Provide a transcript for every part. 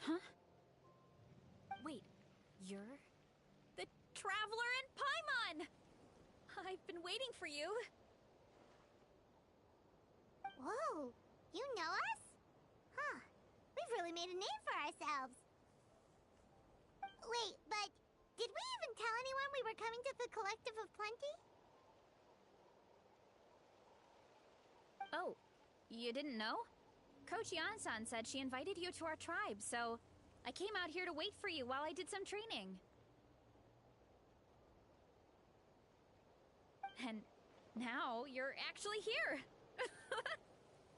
Huh? Wait, you're the Traveler in Paimon! I've been waiting for you. Whoa, you know us? Huh, we've really made a name for ourselves. Wait, but did we even tell anyone we were coming to the Collective of Plenty? Oh, you didn't know? Coach Yan-san said she invited you to our tribe, so I came out here to wait for you while I did some training. And now you're actually here.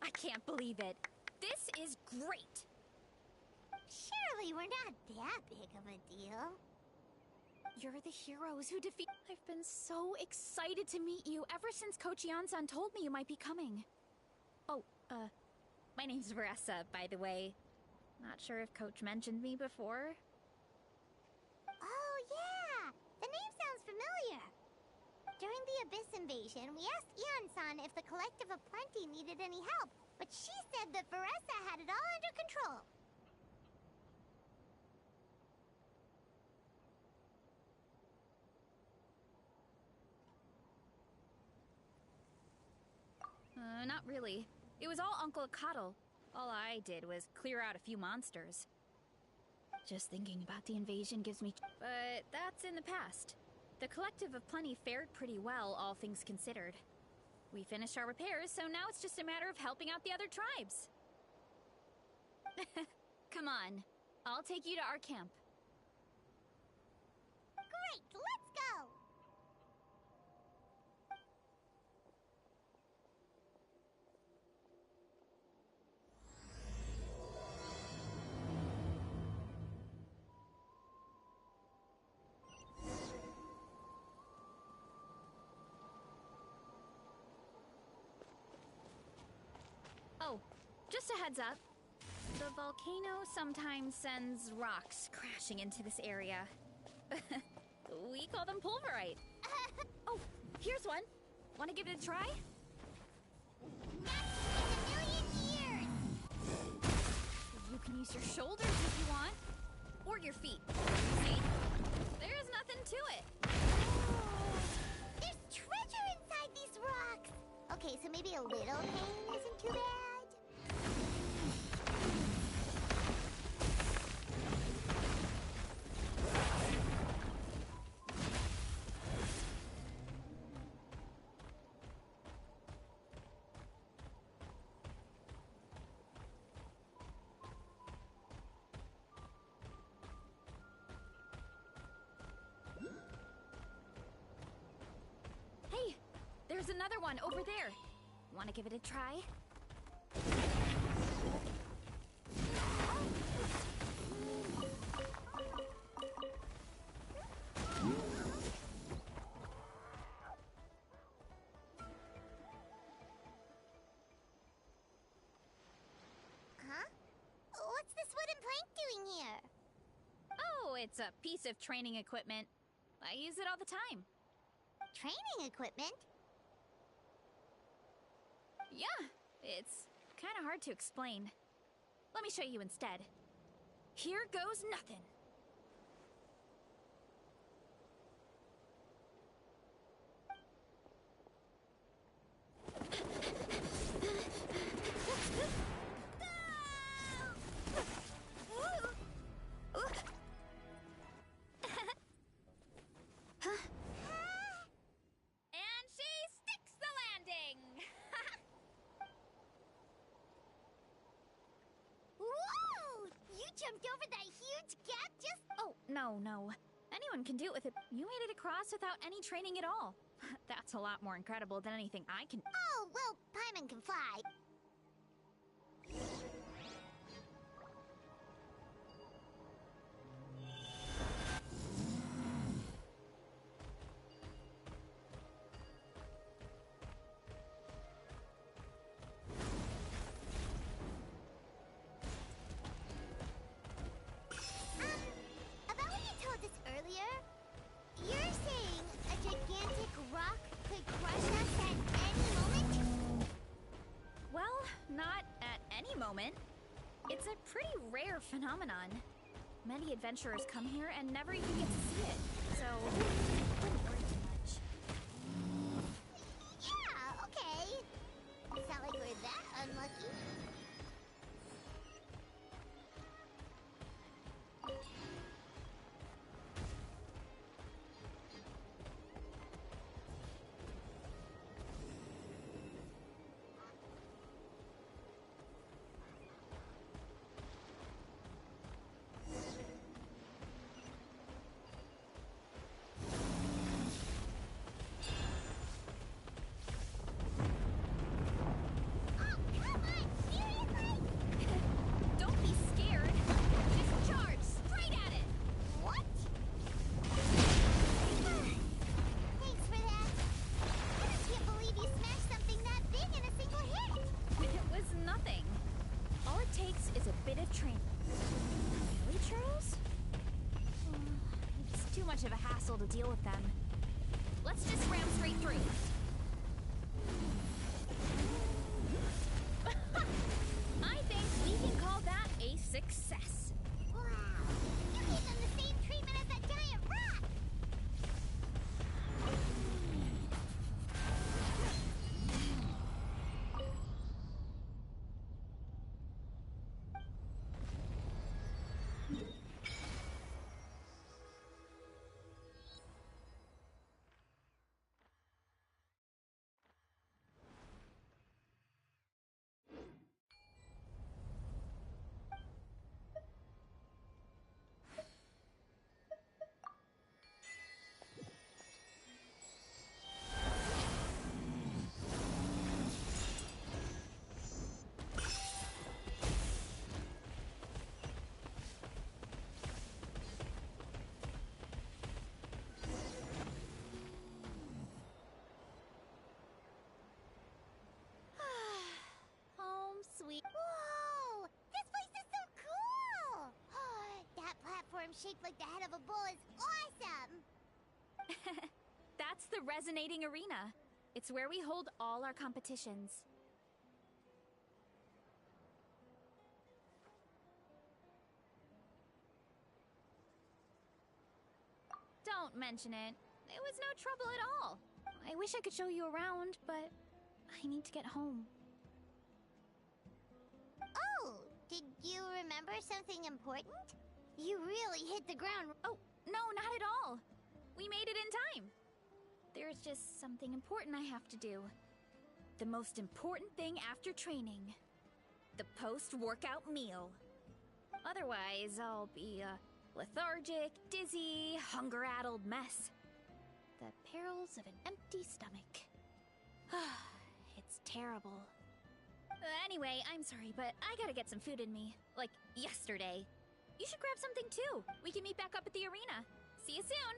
I can't believe it. This is great. Surely we're not that big of a deal. You're the heroes who defeat... I've been so excited to meet you ever since Coach Yan-san told me you might be coming. Oh, my name's Veressa, by the way. Not sure if Coach mentioned me before. Oh, yeah! The name sounds familiar. During the Abyss invasion, we asked Ian-san if the Collective of Plenty needed any help, but she said that Veressa had it all under control. Not really. It was all Uncle Coddle. All I did was clear out a few monsters. Just thinking about the invasion gives me... But that's in the past. The Collective of Plenty fared pretty well, all things considered. We finished our repairs, so now it's just a matter of helping out the other tribes. Come on. I'll take you to our camp. Great, let's go! Oh, just a heads up. The volcano sometimes sends rocks crashing into this area. We call them pulverite. Oh, here's one. Want to give it a try? Not in a million years! You can use your shoulders if you want. Or your feet. See? There's nothing to it. There's treasure inside these rocks! Okay, so maybe a little pain isn't too bad. Hey, there's another one over there. Want to give it a try? Huh? What's this wooden plank doing here? Oh, it's a piece of training equipment. I use it all the time. Training equipment? Yeah, it's kind of hard to explain. Let me show you instead. Here goes nothing. And she sticks the landing! Whoa! You jumped over that huge gap just... Oh, no. Anyone can do it with it. You made it across without any training at all. That's a lot more incredible than anything I can... Oh, well, Paimon can fly. About what you told us earlier, you're saying a gigantic rock could crush us at any moment? Well, not at any moment. pretty rare phenomenon. Many adventurers come here and never even get to see it, so I wouldn't worry too much. Yeah, okay. It's not like we're that unlucky. Of a hassle to deal with them. Let's just ram straight through. I think we can call that a success. Wow! You gave them the same treatment as that giant rock! Whoa! This place is so cool! That platform shaped like the head of a bull is awesome! That's the Resonating Arena. It's where we hold all our competitions. Don't mention it. It was no trouble at all. I wish I could show you around, but I need to get home. Oh, did you remember something important? You really hit the ground. Oh, no, not at all. We made it in time. There's just something important I have to do. The most important thing after training. The post-workout meal. Otherwise, I'll be a lethargic, dizzy, hunger-addled mess. The perils of an empty stomach. It's terrible. Anyway, I'm sorry, but I gotta get some food in me. Like, yesterday. You should grab something too. We can meet back up at the arena. See you soon!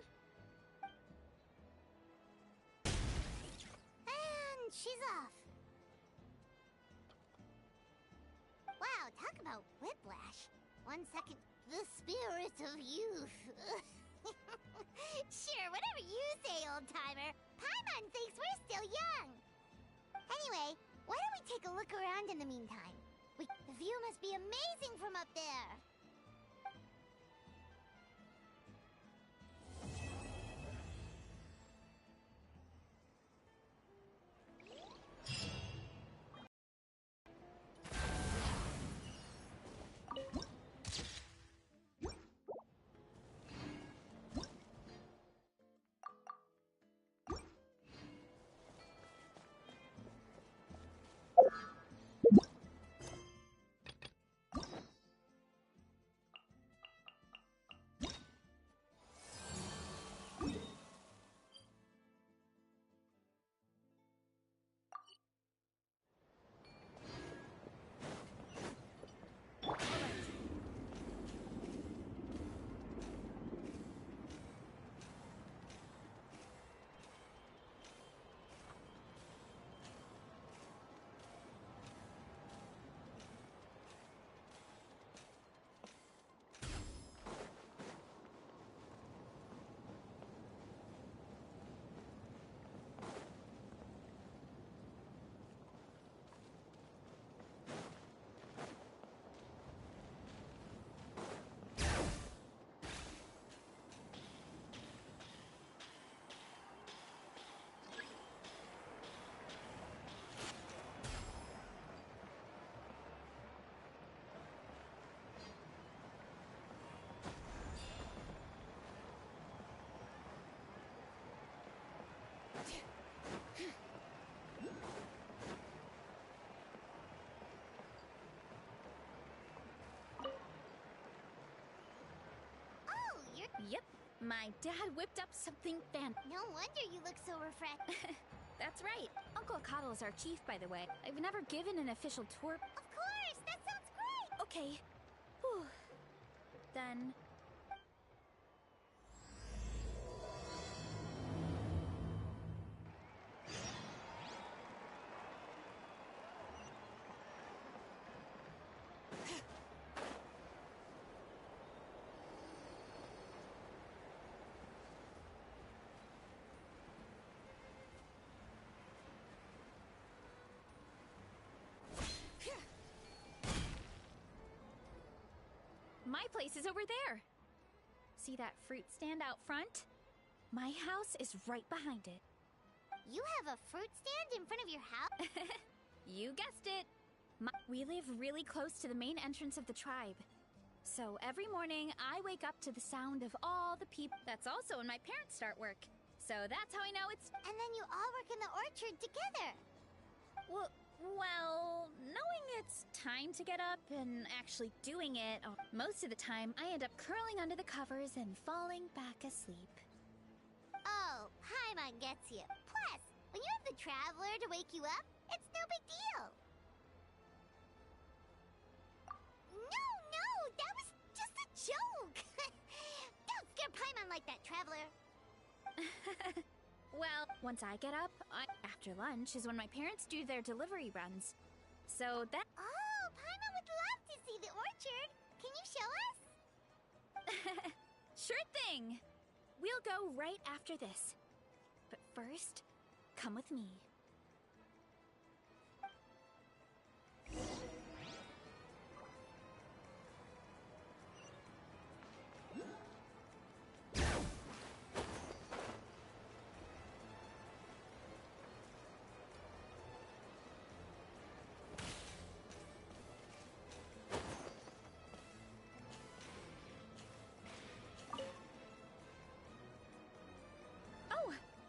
And she's off. Wow, talk about whiplash. 1 second, the spirit of youth. Sure, whatever you say, old-timer. Paimon thinks we're still young. Anyway, why don't we take a look around in the meantime? The view must be amazing from up there. Yep, my dad whipped up something No wonder you look so refreshed. That's right. Uncle Coddle is our chief, by the way. I've never given an official tour. Of course! That sounds great! Okay. Whew. Then... My place is over there. See that fruit stand out front? My house is right behind it. You have a fruit stand in front of your house? You guessed it. We live really close to the main entrance of the tribe. So every morning, I wake up to the sound of all the people. That's also when my parents start work. So that's how I know it's... And then you all work in the orchard together. Well, knowing it's time to get up and actually doing it, most of the time I end up curling under the covers and falling back asleep. Oh, Paimon gets you. Plus, when you have the Traveler to wake you up, it's no big deal. No, that was just a joke. Don't scare Paimon like that, Traveler. Well, once I get up, after lunch is when my parents do their delivery runs. So that... Oh, Paimon would love to see the orchard. Can you show us? Sure thing! We'll go right after this. But first, come with me.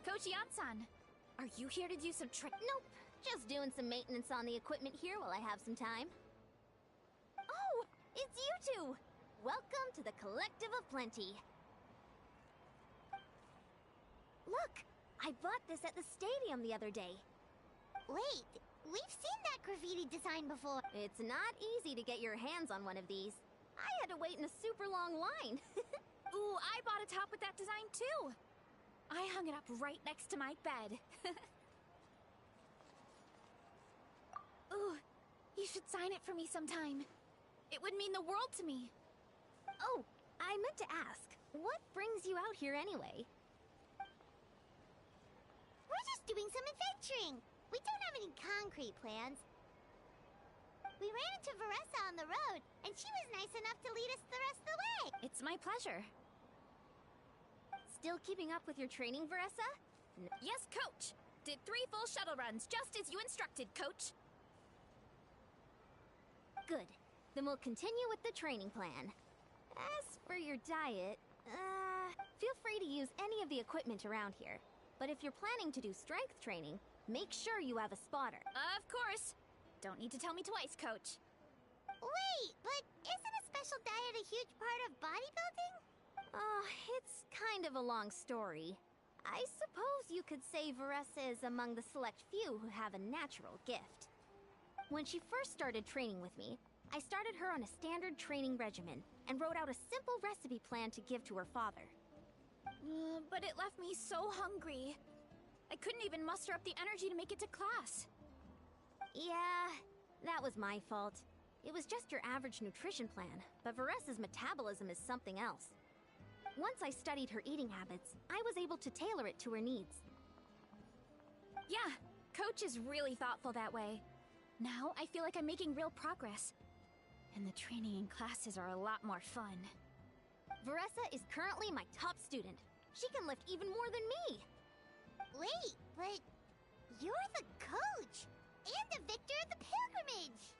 Coach Yan-san, are you here to do some Nope, just doing some maintenance on the equipment here while I have some time. Oh, it's you two! Welcome to the Collective of Plenty. Look, I bought this at the stadium the other day. Wait, we've seen that graffiti design before. It's not easy to get your hands on one of these. I had to wait in a super long line. Ooh, I bought a top with that design too! I hung it up right next to my bed. Ooh, you should sign it for me sometime. It would mean the world to me. Oh, I meant to ask, what brings you out here anyway? We're just doing some adventuring. We don't have any concrete plans. We ran into Veressa on the road, and she was nice enough to lead us the rest of the way. It's my pleasure. Still keeping up with your training, Veressa? Yes, Coach! Did 3 full shuttle runs, just as you instructed, Coach. Good. Then we'll continue with the training plan. As for your diet, feel free to use any of the equipment around here. But if you're planning to do strength training, make sure you have a spotter. Of course! Don't need to tell me twice, Coach. Wait, but isn't a special diet a huge part of bodybuilding? Oh, it's kind of a long story. I suppose you could say Veressa is among the select few who have a natural gift. When she first started training with me, I started her on a standard training regimen and wrote out a simple recipe plan to give to her father. But it left me so hungry. I couldn't even muster up the energy to make it to class. Yeah, that was my fault. It was just your average nutrition plan, but Veressa's metabolism is something else. Once I studied her eating habits, I was able to tailor it to her needs. Yeah, Coach is really thoughtful that way. Now I feel like I'm making real progress. And the training and classes are a lot more fun. Veressa is currently my top student. She can lift even more than me. Wait, but you're the coach and the victor of the pilgrimage.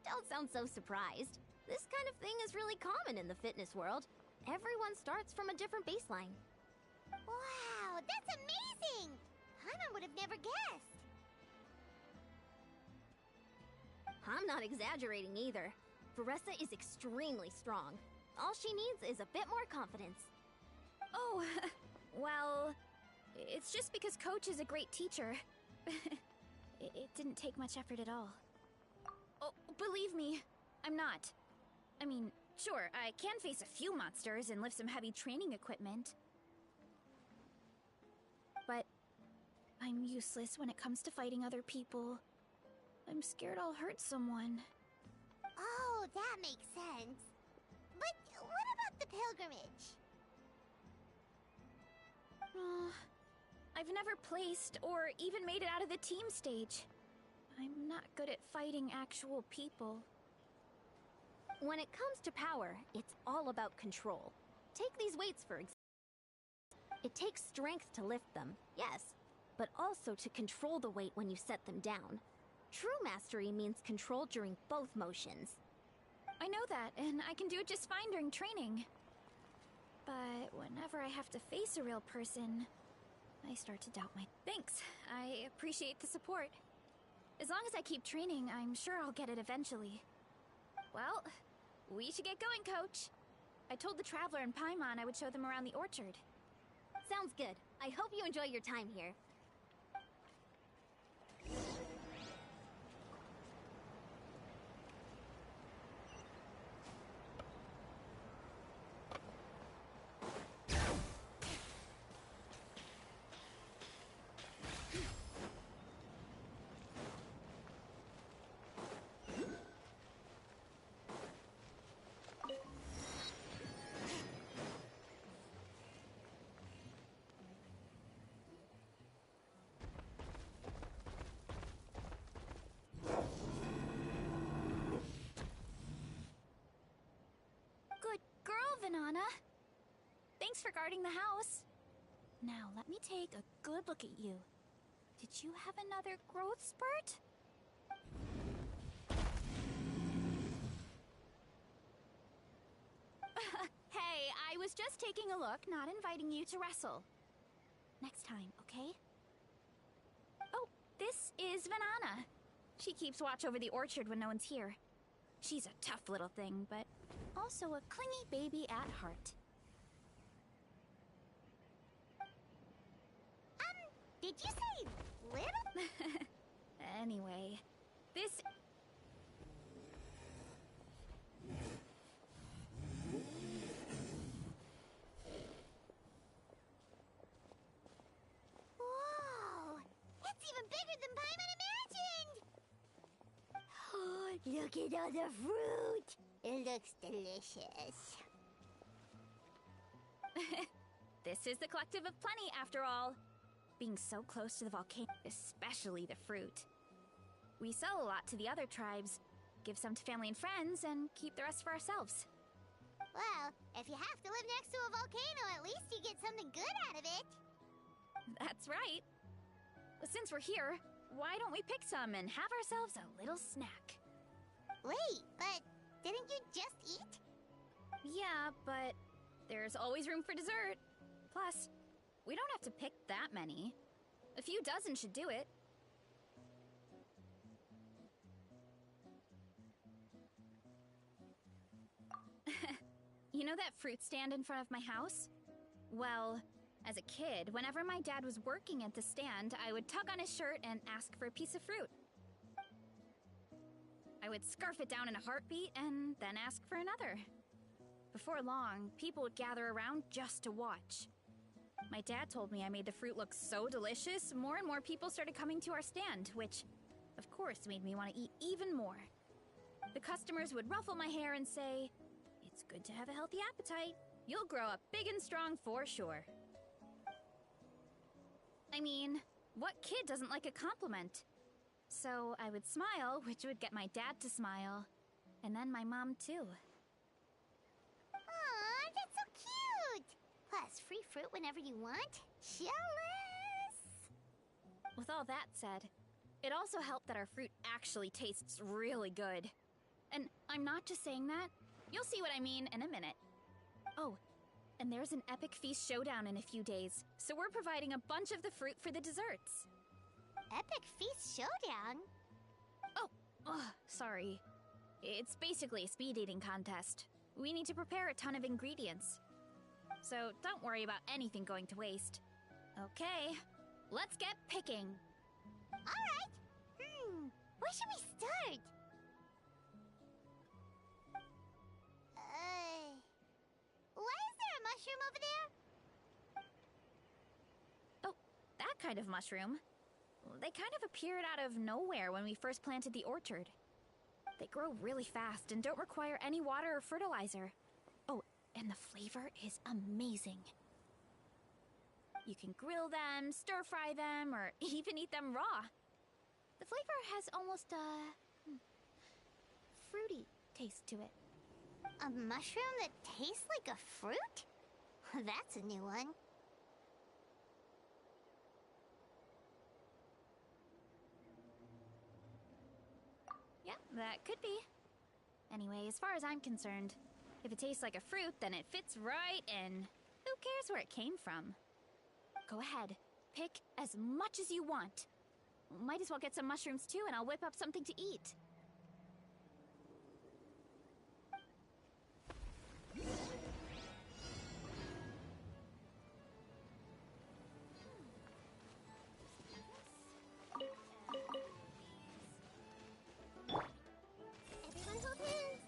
Don't sound so surprised. This kind of thing is really common in the fitness world. Everyone starts from a different baseline. Wow, that's amazing! Paimon would have never guessed. I'm not exaggerating either. Veressa is extremely strong. All she needs is a bit more confidence. Oh, well, it's just because Coach is a great teacher. It didn't take much effort at all. Oh, believe me, I'm not. I mean, sure, I can face a few monsters and lift some heavy training equipment. But I'm useless when it comes to fighting other people. I'm scared I'll hurt someone. Oh, that makes sense. But what about the pilgrimage? I've never placed or even made it out of the team stage. I'm not good at fighting actual people. When it comes to power, it's all about control. Take these weights, for example. It takes strength to lift them, yes, but also to control the weight when you set them down. True mastery means control during both motions. I know that, and I can do it just fine during training. But whenever I have to face a real person, I start to doubt my... Thanks, I appreciate the support. As long as I keep training, I'm sure I'll get it eventually. Well, we should get going, Coach. I told the Traveler and Paimon I would show them around the orchard. Sounds good. I hope you enjoy your time here. Good girl, Vanana. Thanks for guarding the house. Now, let me take a good look at you. Did you have another growth spurt? Hey, I was just taking a look, not inviting you to wrestle. Next time, okay? Oh, this is Vanana. She keeps watch over the orchard when no one's here. She's a tough little thing, but also a clingy baby at heart. Did you say little? Anyway, this... Whoa! It's even bigger than Paimon imagined! Oh, look at all the fruit! It looks delicious. This is the Collective of Plenty, after all. Being so close to the volcano, especially the fruit. We sell a lot to the other tribes, give some to family and friends, and keep the rest for ourselves. Well, if you have to live next to a volcano, at least you get something good out of it. That's right. Since we're here, why don't we pick some and have ourselves a little snack? Wait, but didn't you just eat? Yeah, but there's always room for dessert. Plus, we don't have to pick that many. A few dozen should do it. You know that fruit stand in front of my house? Well, as a kid, whenever my dad was working at the stand, I would tug on his shirt and ask for a piece of fruit. I would scarf it down in a heartbeat and then ask for another. Before long, people would gather around just to watch. My dad told me I made the fruit look so delicious, more and more people started coming to our stand, which, of course, made me want to eat even more. The customers would ruffle my hair and say, "It's good to have a healthy appetite. You'll grow up big and strong for sure." I mean, what kid doesn't like a compliment? So I would smile, which would get my dad to smile. And then my mom, too. Aw, that's so cute! Plus, free fruit whenever you want. Jealous! With all that said, it also helped that our fruit actually tastes really good. And I'm not just saying that. You'll see what I mean in a minute. Oh, and there's an epic feast showdown in a few days, so we're providing a bunch of the fruit for the desserts. Epic Feast Showdown? Oh, sorry. It's basically a speed eating contest. We need to prepare a ton of ingredients. So don't worry about anything going to waste. Okay, let's get picking. Alright. Where should we start? Why is there a mushroom over there? Oh, that kind of mushroom. They kind of appeared out of nowhere when we first planted the orchard. They grow really fast and don't require any water or fertilizer. Oh, and the flavor is amazing. You can grill them, stir-fry them, or even eat them raw. The flavor has almost a fruity taste to it. A mushroom that tastes like a fruit? That's a new one. Yeah, that could be. Anyway, as far as I'm concerned, if it tastes like a fruit, then it fits right in. Who cares where it came from? Go ahead. Pick as much as you want. Might as well get some mushrooms too, and I'll whip up something to eat. Everyone hold hands.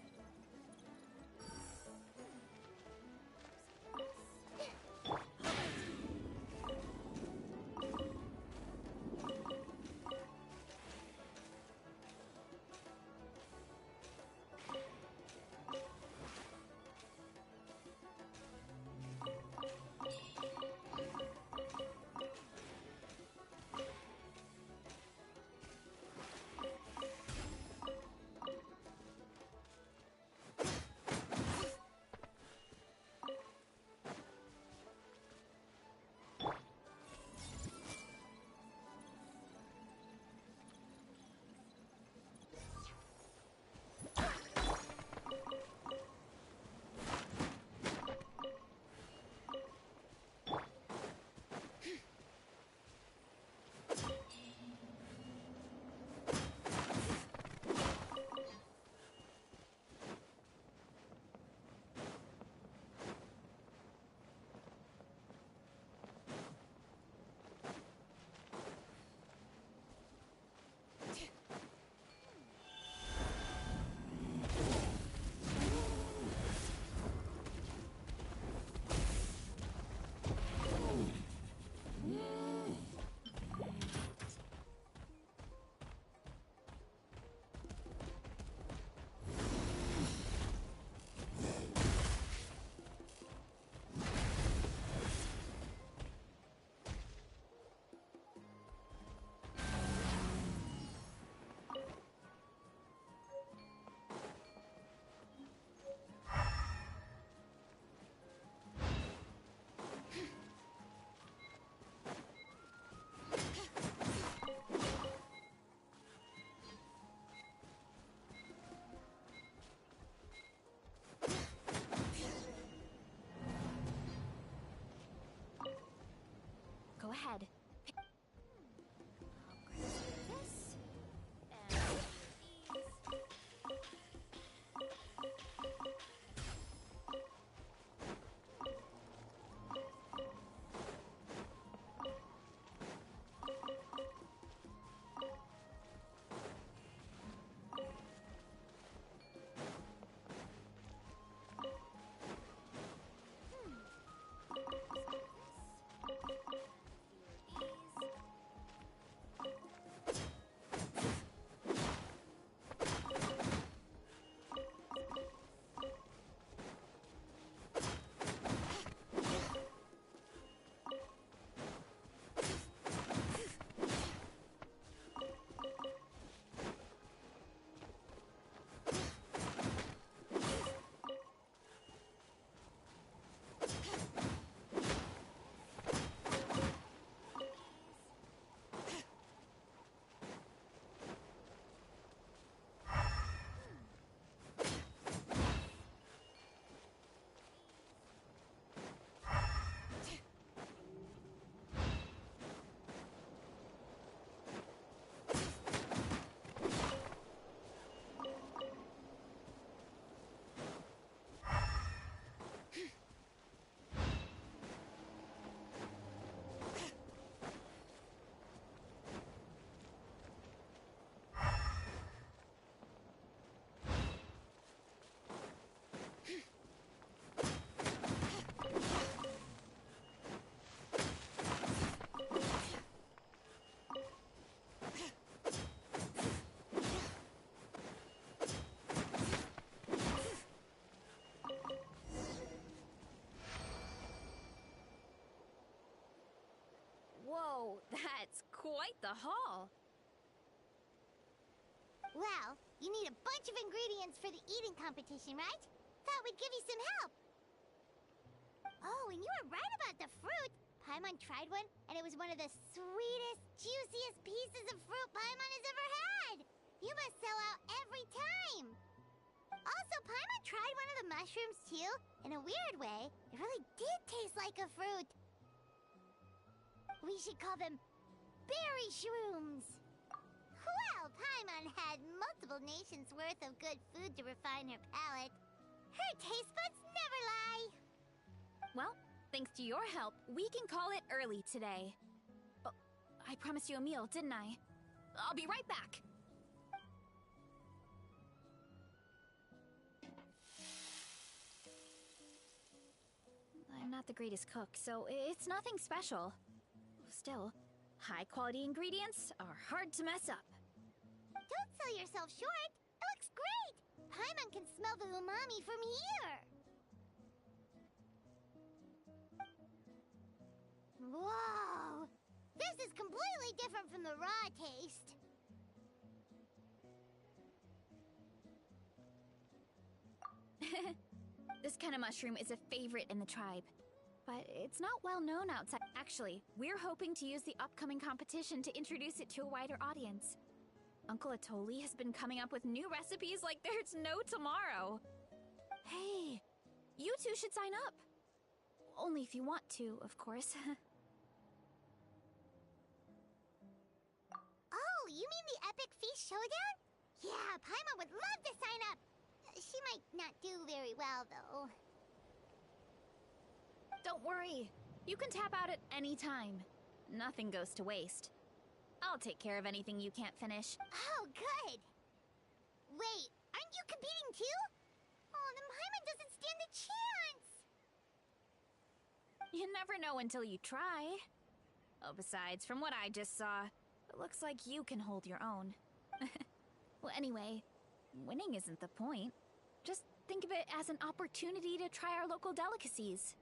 quite the haul. Well, you need a bunch of ingredients for the eating competition, right? Thought we'd give you some help. Oh, and you were right about the fruit. Paimon tried one, and it was one of the sweetest, juiciest pieces of fruit Paimon has ever had. You must sell out every time. Also, Paimon tried one of the mushrooms too. In a weird way, it really did taste like a fruit. We should call them berry shrooms. Well, Paimon had multiple nations' worth of good food to refine her palate. Her taste buds never lie. Well, thanks to your help, we can call it early today. Oh, I promised you a meal, didn't I? I'll be right back. I'm not the greatest cook, so it's nothing special. Still, high-quality ingredients are hard to mess up. Don't sell yourself short. It looks great. Paimon can smell the umami from here. Whoa! This is completely different from the raw taste. This kind of mushroom is a favorite in the tribe, but it's not well known outside. Actually, we're hoping to use the upcoming competition to introduce it to a wider audience. Uncle Atoli has been coming up with new recipes like there's no tomorrow. Hey, you two should sign up. Only if you want to, of course. Oh, you mean the Epic Feast Showdown? Yeah, Paimon would love to sign up. She might not do very well, though. Don't worry. You can tap out at any time. Nothing goes to waste. I'll take care of anything you can't finish. Oh, good. Wait, aren't you competing too? Oh, then Paimon doesn't stand a chance. You never know until you try. Oh, besides, from what I just saw, it looks like you can hold your own. Well, anyway, winning isn't the point. Just think of it as an opportunity to try our local delicacies.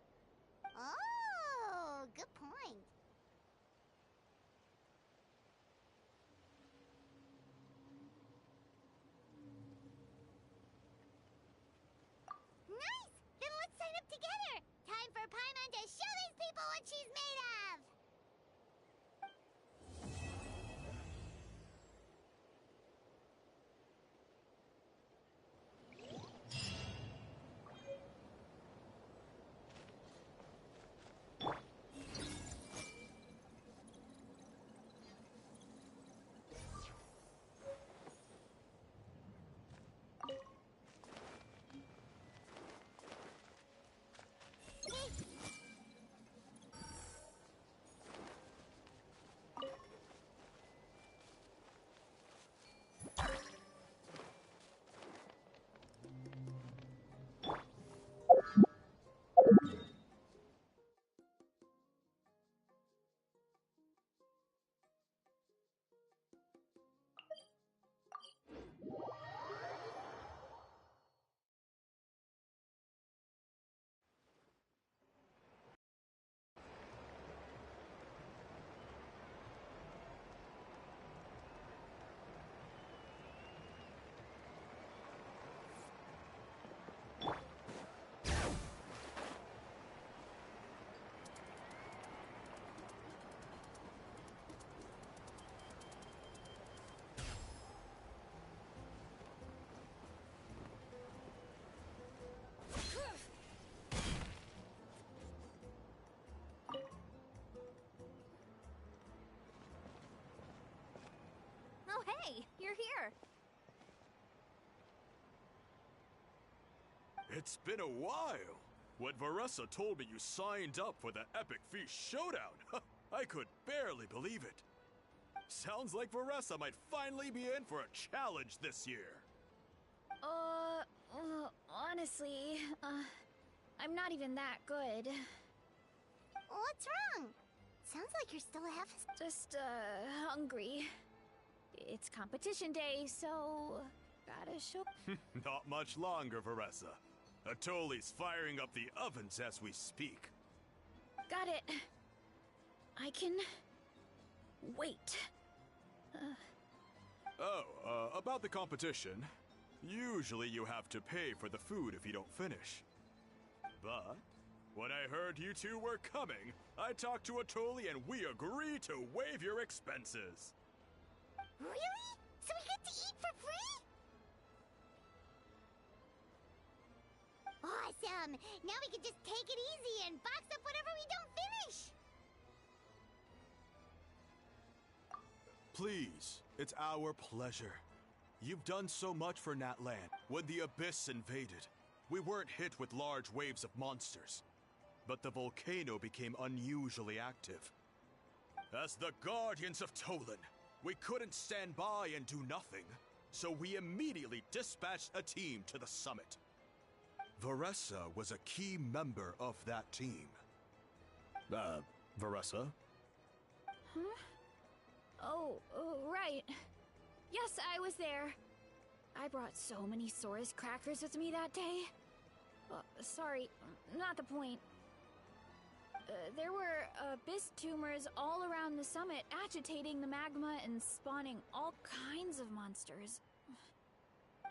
Oh, good point. Nice! Then let's sign up together! Time for Paimon to show these people what she's made of! Oh, hey, you're here. It's been a while. When Veressa told me you signed up for the Epic Feast Showdown, I could barely believe it. Sounds like Veressa might finally be in for a challenge this year. Honestly, I'm not even that good. What's wrong? Sounds like you're still half... Just, hungry. It's competition day, so gotta show... Not much longer, Veressa. Atoli's firing up the ovens as we speak. Got it. I can... wait. About the competition. Usually you have to pay for the food if you don't finish. But when I heard you two were coming, I talked to Atoli and we agreed to waive your expenses. Really? So we get to eat for free? Awesome! Now we can just take it easy and box up whatever we don't finish! Please, it's our pleasure. You've done so much for Natland. When the Abyss invaded, we weren't hit with large waves of monsters, but the volcano became unusually active. As the Guardians of Tolan, we couldn't stand by and do nothing, so we immediately dispatched a team to the summit. Veressa was a key member of that team. Veressa? Huh? Oh, right. Yes, I was there. I brought so many Saurus crackers with me that day. Sorry, not the point. There were abyss tumors all around the summit, agitating the magma and spawning all kinds of monsters.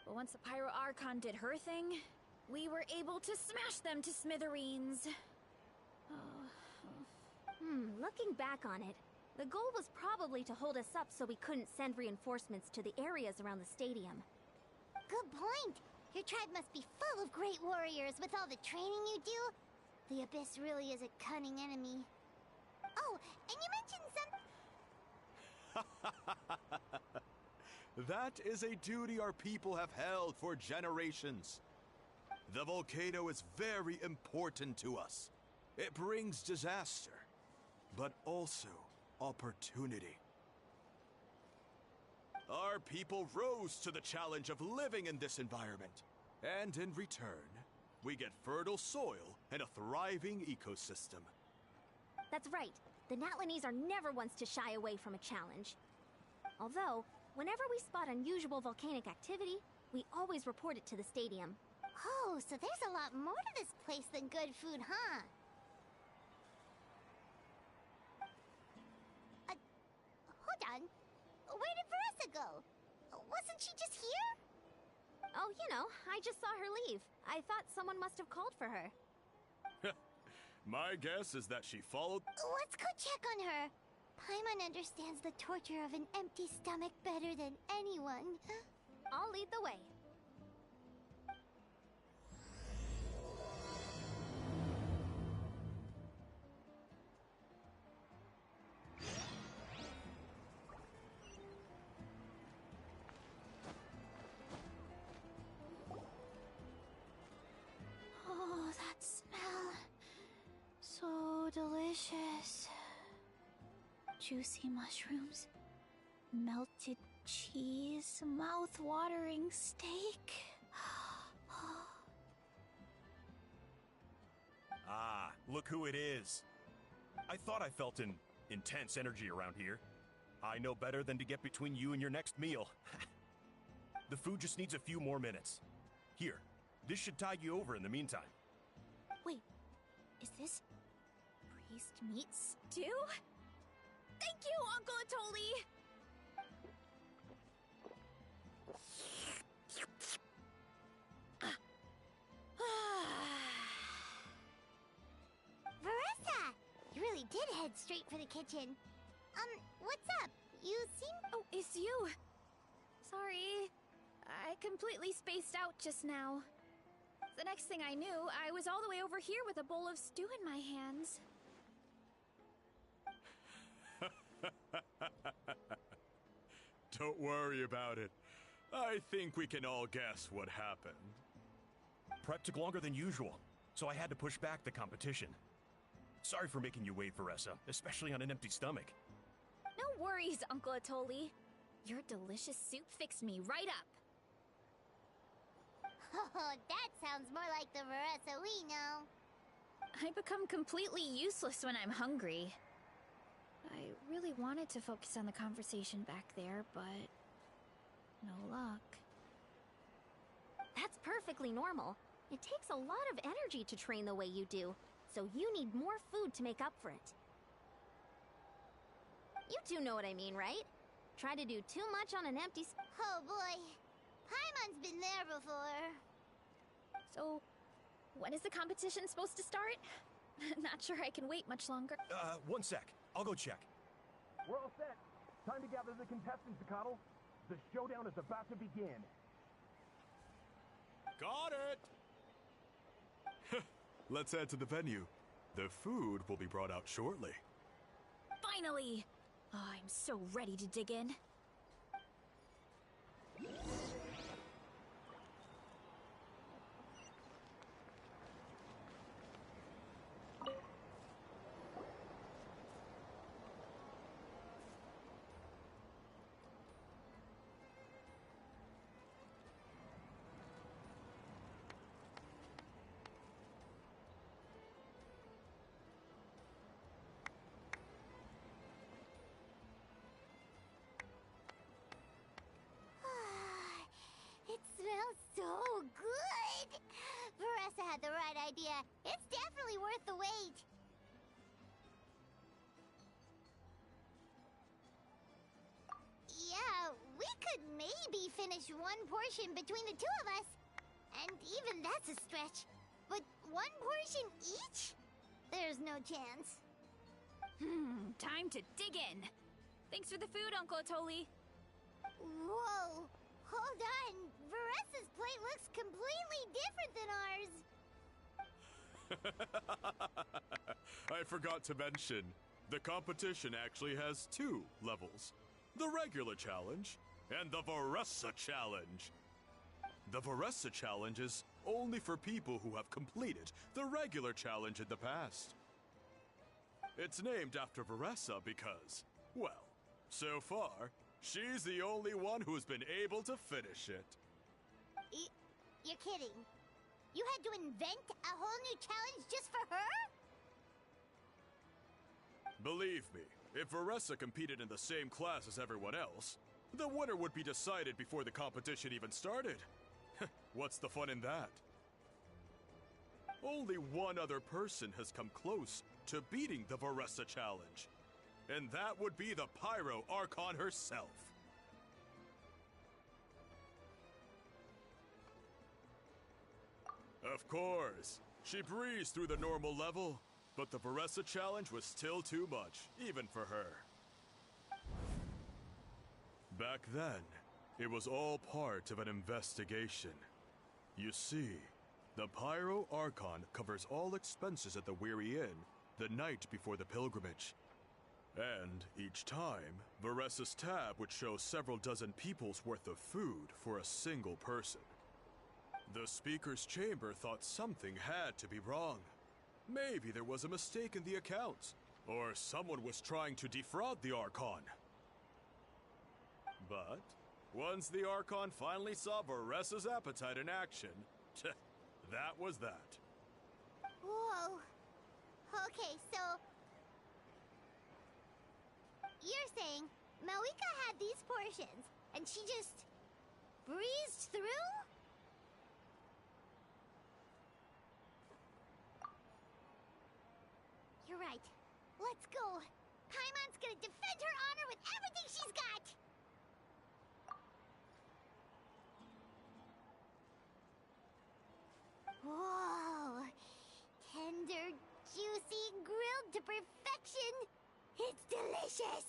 But once the Pyro Archon did her thing, we were able to smash them to smithereens. Looking back on it, the goal was probably to hold us up so we couldn't send reinforcements to the areas around the stadium. Good point! Your tribe must be full of great warriors with all the training you do. The Abyss really is a cunning enemy. Oh, and you mentioned some... That is a duty our people have held for generations. The volcano is very important to us. It brings disaster, but also opportunity. Our people rose to the challenge of living in this environment, and in return, we get fertile soil and a thriving ecosystem. That's right. The Natlanese are never ones to shy away from a challenge. Although, whenever we spot unusual volcanic activity, we always report it to the stadium. Oh, so there's a lot more to this place than good food, huh? Hold on. Where did Veressa go? Wasn't she just here? Oh, you know, I just saw her leave. I thought someone must have called for her. My guess is that she followed... Let's go check on her. Paimon understands the torture of an empty stomach better than anyone. I'll lead the way. Oh, that smell. So delicious. Juicy mushrooms, melted cheese, mouth-watering steak. Ah, look who it is. I thought I felt an intense energy around here. I know better than to get between you and your next meal. The food just needs a few more minutes. Here, this should tide you over in the meantime. Wait, is this priest meat stew? Thank you, Uncle Atoli! Veressa! You really did head straight for the kitchen. What's up? You seem... Oh, it's you! Sorry, I completely spaced out just now. The next thing I knew, I was all the way over here with a bowl of stew in my hands. Don't worry about it. I think we can all guess what happened. Prep took longer than usual, so I had to push back the competition. Sorry for making you wait, Veressa, especially on an empty stomach. No worries, Uncle Atoli. Your delicious soup fixed me right up. Oh, that sounds more like the Veressa we know. I become completely useless when I'm hungry. I really wanted to focus on the conversation back there, but no luck. That's perfectly normal. It takes a lot of energy to train the way you do, so you need more food to make up for it. You do know what I mean, right? Try to do too much on an empty Oh boy. Paimon's been there before. So, when is the competition supposed to start? Not sure I can wait much longer. One sec. I'll go check. We're all set. Time to gather the contestants, Coddle. The showdown is about to begin. Got it! Let's head to the venue. The food will be brought out shortly. Finally! Oh, I'm so ready to dig in. It smells so good! Veressa had the right idea. It's definitely worth the wait. Yeah, we could maybe finish one portion between the two of us. And even that's a stretch. But one portion each? There's no chance. Time to dig in. Thanks for the food, Uncle Atoli. Whoa! Hold on! Veressa's plate looks completely different than ours! I forgot to mention, the competition actually has 2 levels. The regular challenge and the Veressa challenge. The Veressa challenge is only for people who have completed the regular challenge in the past. It's named after Veressa because, well, so far, she's the only one who's been able to finish it. You're kidding. You had to invent a whole new challenge just for her? Believe me, if Veressa competed in the same class as everyone else, the winner would be decided before the competition even started. What's the fun in that? Only one other person has come close to beating the Veressa challenge, and that would be the Pyro Archon herself. Of course, she breezed through the normal level, but the Veressa challenge was still too much, even for her. Back then, it was all part of an investigation. You see, the Pyro Archon covers all expenses at the Weary Inn the night before the pilgrimage. And each time, Veressa's tab would show several dozen people's worth of food for a single person. The Speaker's Chamber thought something had to be wrong. Maybe there was a mistake in the accounts, or someone was trying to defraud the Archon. But once the Archon finally saw Veressa's appetite in action, that was that. Whoa. Okay, so... You're saying Mawika had these portions, and she just breezed through? You're right. Let's go. Paimon's gonna defend her honor with everything she's got! Whoa! Tender, juicy, grilled to perfection! It's delicious!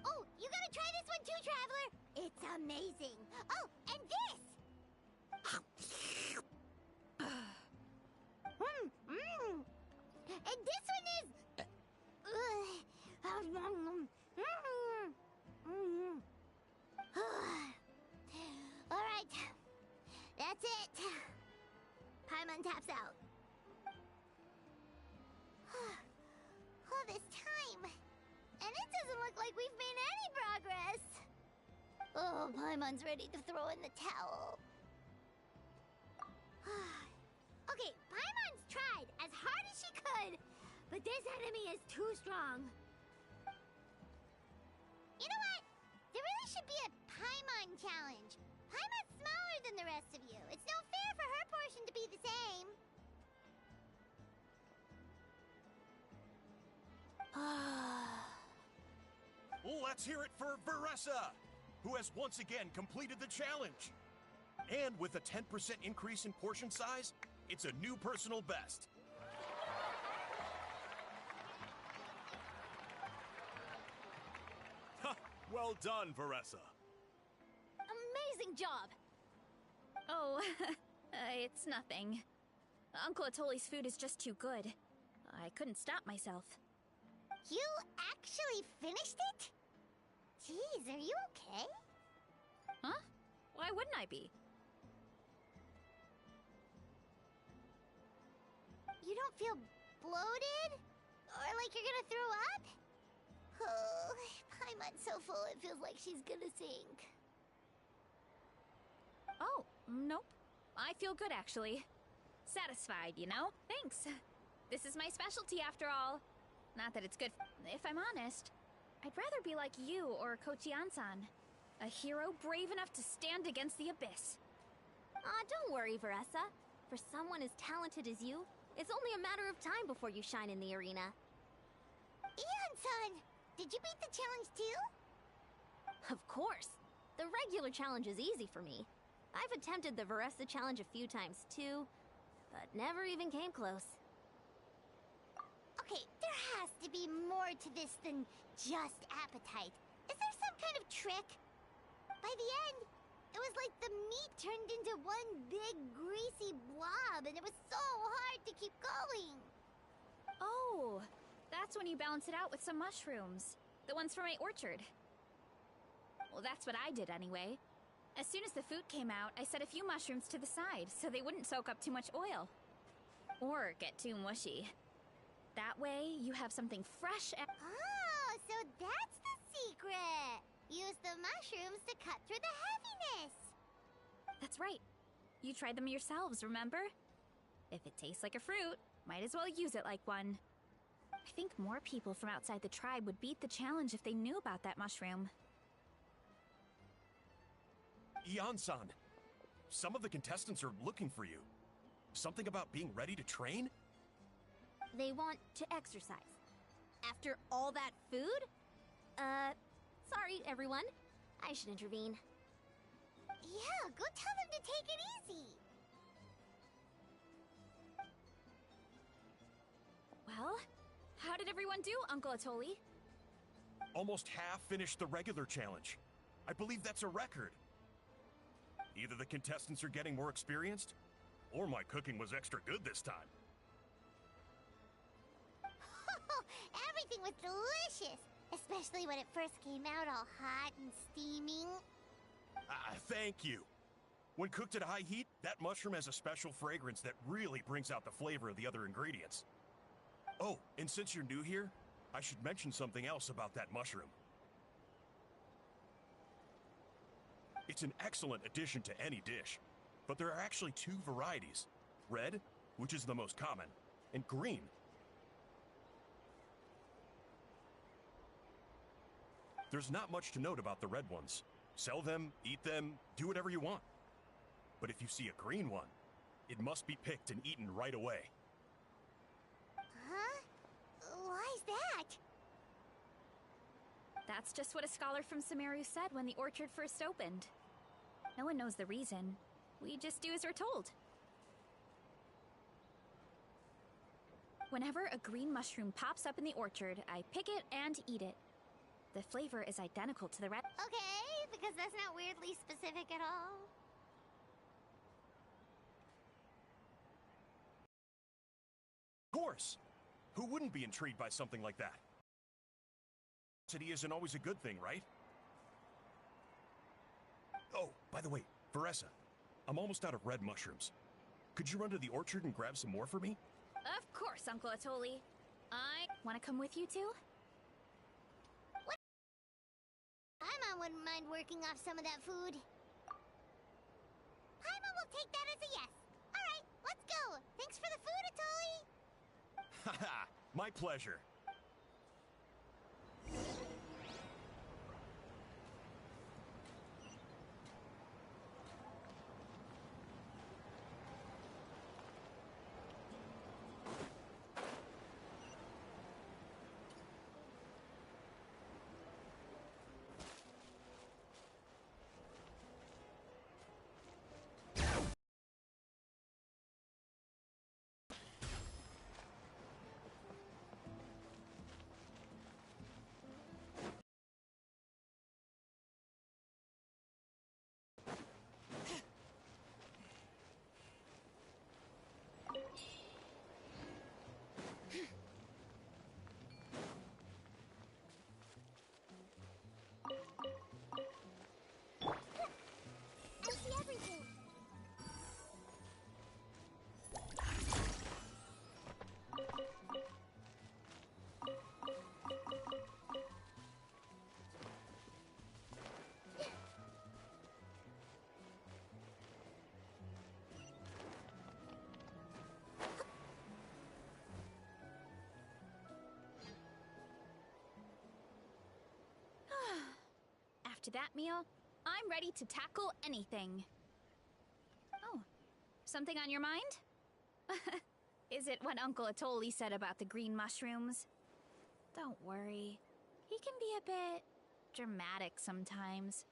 Oh, you gotta try this one too, Traveler! It's amazing! Oh, and this! And this one is... Alright. That's it. Paimon taps out. All this time. And it doesn't look like we've made any progress. Oh, Paimon's ready to throw in the towel. Okay, Paimon's tried as hard as she could, but this enemy is too strong. You know what? There really should be a Paimon challenge. Paimon's smaller than the rest of you. It's no fair for her portion to be the same. Let's hear it for Veressa, who has once again completed the challenge. And with a 10% increase in portion size, it's a new personal best. Ha! Well done, Veressa. Amazing job! Oh, it's nothing. Uncle Atoli's food is just too good. I couldn't stop myself. You actually finished it? Jeez, are you okay? Huh? Why wouldn't I be? You don't feel bloated? Or like you're gonna throw up? Oh, Paimon's so full it feels like she's gonna sink. Oh, nope. I feel good, actually. Satisfied, you know? Thanks. This is my specialty, after all. Not that it's good, if I'm honest. I'd rather be like you or Kochi-san. A hero brave enough to stand against the abyss. Aw, don't worry, Veressa. For someone as talented as you, it's only a matter of time before you shine in the arena. Ian-san, did you beat the challenge too? Of course. The regular challenge is easy for me. I've attempted the Veressa challenge a few times too, but never even came close. Okay, there has to be more to this than just appetite. Is there some kind of trick? By the end, it was like the meat turned into one big greasy blob, and it was so hard to keep going. Oh, that's when you balance it out with some mushrooms. The ones from my orchard. Well, that's what I did anyway. As soon as the food came out, I set a few mushrooms to the side so they wouldn't soak up too much oil. Or get too mushy. That way, you have something fresh and... Oh, so that's the secret! Use the mushrooms to cut through the heaviness! That's right. You tried them yourselves, remember? If it tastes like a fruit, might as well use it like one. I think more people from outside the tribe would beat the challenge if they knew about that mushroom. Ian-san, some of the contestants are looking for you. Something about being ready to train? They want to exercise. After all that food? Sorry, everyone. I should intervene. Yeah, go tell them to take it easy! Well, how did everyone do, Uncle Atoli? Almost half finished the regular challenge. I believe that's a record. Either the contestants are getting more experienced, or my cooking was extra good this time. Everything was delicious! Especially when it first came out all hot and steaming. Thank you. When cooked at high heat, that mushroom has a special fragrance that really brings out the flavor of the other ingredients. Oh, and since you're new here, I should mention something else about that mushroom. It's an excellent addition to any dish, but there are actually two varieties. Red, which is the most common, and green. There's not much to note about the red ones. Sell them, eat them, do whatever you want. But if you see a green one, it must be picked and eaten right away. Huh? Why's that? That's just what a scholar from Sumeru said when the orchard first opened. No one knows the reason. We just do as we're told. Whenever a green mushroom pops up in the orchard, I pick it and eat it. The flavor is identical to the red. Okay, because that's not weirdly specific at all. Of course! Who wouldn't be intrigued by something like that? City isn't always a good thing, right? Oh, by the way, Veressa, I'm almost out of red mushrooms. Could you run to the orchard and grab some more for me? Of course, Uncle Atoli. I want to come with you too? Paimon wouldn't mind working off some of that food. Paimon will take that as a yes. Alright, let's go. Thanks for the food, Atoli. Haha, my pleasure. After that meal, I'm ready to tackle anything. Oh, something on your mind? Is it what Uncle Atoli said about the green mushrooms? Don't worry. He can be a bit dramatic sometimes.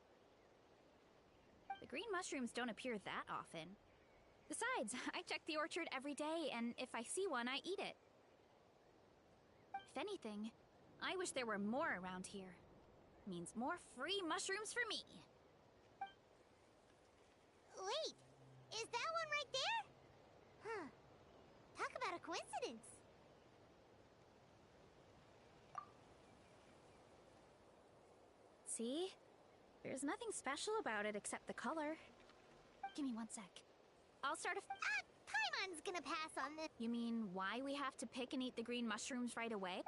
The green mushrooms don't appear that often. Besides, I check the orchard every day, and if I see one, I eat it. If anything, I wish there were more around here. Means more free mushrooms for me. Wait, is that one right there? Huh. Talk about a coincidence. See? There's nothing special about it except the color. Give me 1 sec. I'll start a... Paimon's gonna pass on this. You mean why we have to pick and eat the green mushrooms right away?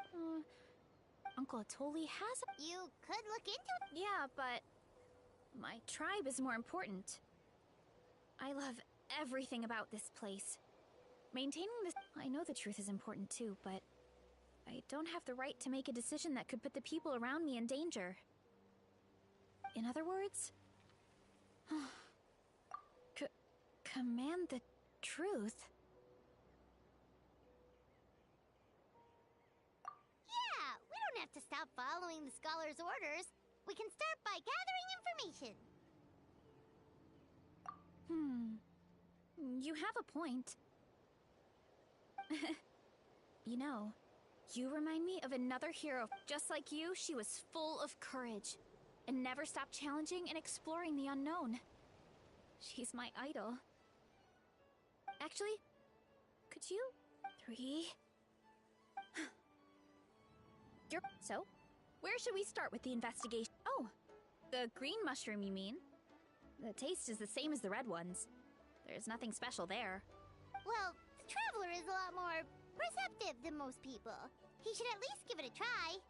Uncle Atoli has a... You could look into it. Yeah, but... my tribe is more important. I love everything about this place. Maintaining this... I know the truth is important too, but... I don't have the right to make a decision that could put the people around me in danger. In other words... command the truth? Yeah, we don't have to stop following the scholar's orders. We can start by gathering information. You have a point. You know, you remind me of another hero. Just like you, she was full of courage and never stopped challenging and exploring the unknown. She's my idol. Actually, could you... 3... So, where should we start with the investigation? Oh, the green mushroom, you mean? The taste is the same as the red ones. There's nothing special there. Well, the Traveler is a lot more perceptive than most people. He should at least give it a try.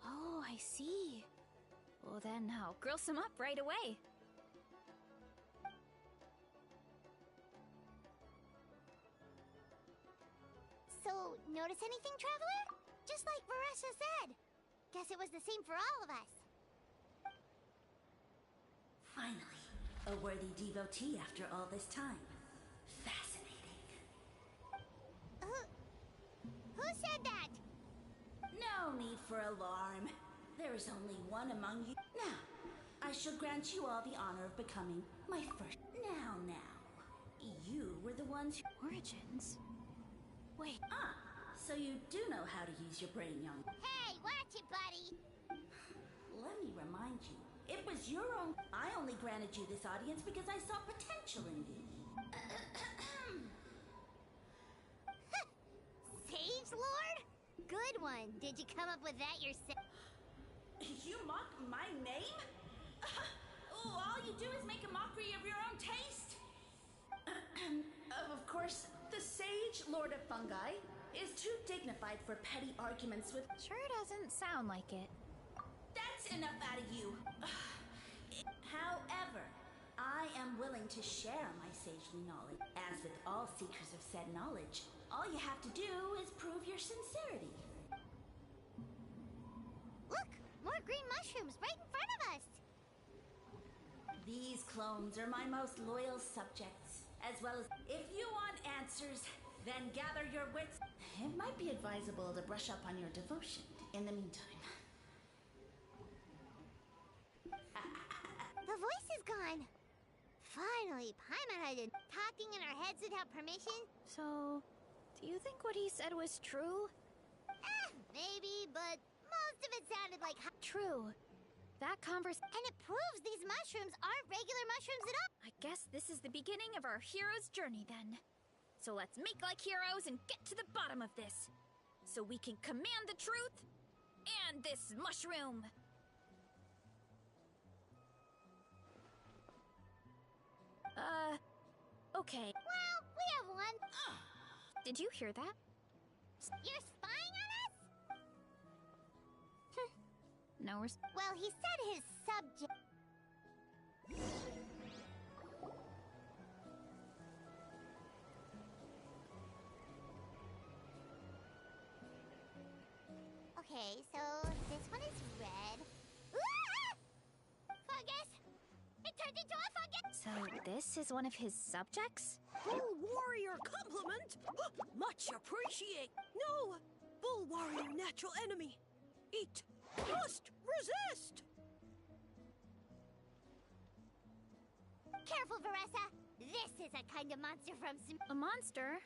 Oh, I see. Well then, I'll grill some up right away. So, notice anything, Traveler? Just like Varessa said. Guess it was the same for all of us. Finally, a worthy devotee after all this time. Fascinating. Who said that? No need for alarm. There is only one among you. Now, I shall grant you all the honor of becoming my first. Now. You were the ones who... Origins? Wait. Ah, so you do know how to use your brain, young. Hey, watch it, buddy. Let me remind you, it was your own... I only granted you this audience because I saw potential in you. Sage Lord? Good one. Did you come up with that yourself? You mock my name? All you do is make a mockery of your own taste. Of course, the Sage Lord of Fungi is too dignified for petty arguments with... Sure doesn't sound like it. That's enough out of you. However, I am willing to share my sagely knowledge. As with all seekers of said knowledge, all you have to do is prove your sincerity. Look! More green mushrooms right in front of us! These clones are my most loyal subjects, as well as... If you want answers, then gather your wits. It might be advisable to brush up on your devotion in the meantime. The voice is gone. Finally, Paimon had been talking in our heads without permission. So, do you think what he said was true? Maybe, but most of it sounded like... True. That conversation... And it proves these mushrooms aren't regular mushrooms at all. I guess this is the beginning of our hero's journey then. So let's make like heroes and get to the bottom of this. So we can command the truth and this mushroom. Okay. Well, we have one. Did you hear that? You're spying on us? No, we're... Well, he said his subject... Okay, so this one is red. turned into a fungus! So this is one of his subjects? Bull warrior compliment! Much appreciate! No! Bull warrior natural enemy! Eat! Must resist! Careful, Veressa! This is a kind of monster from A monster?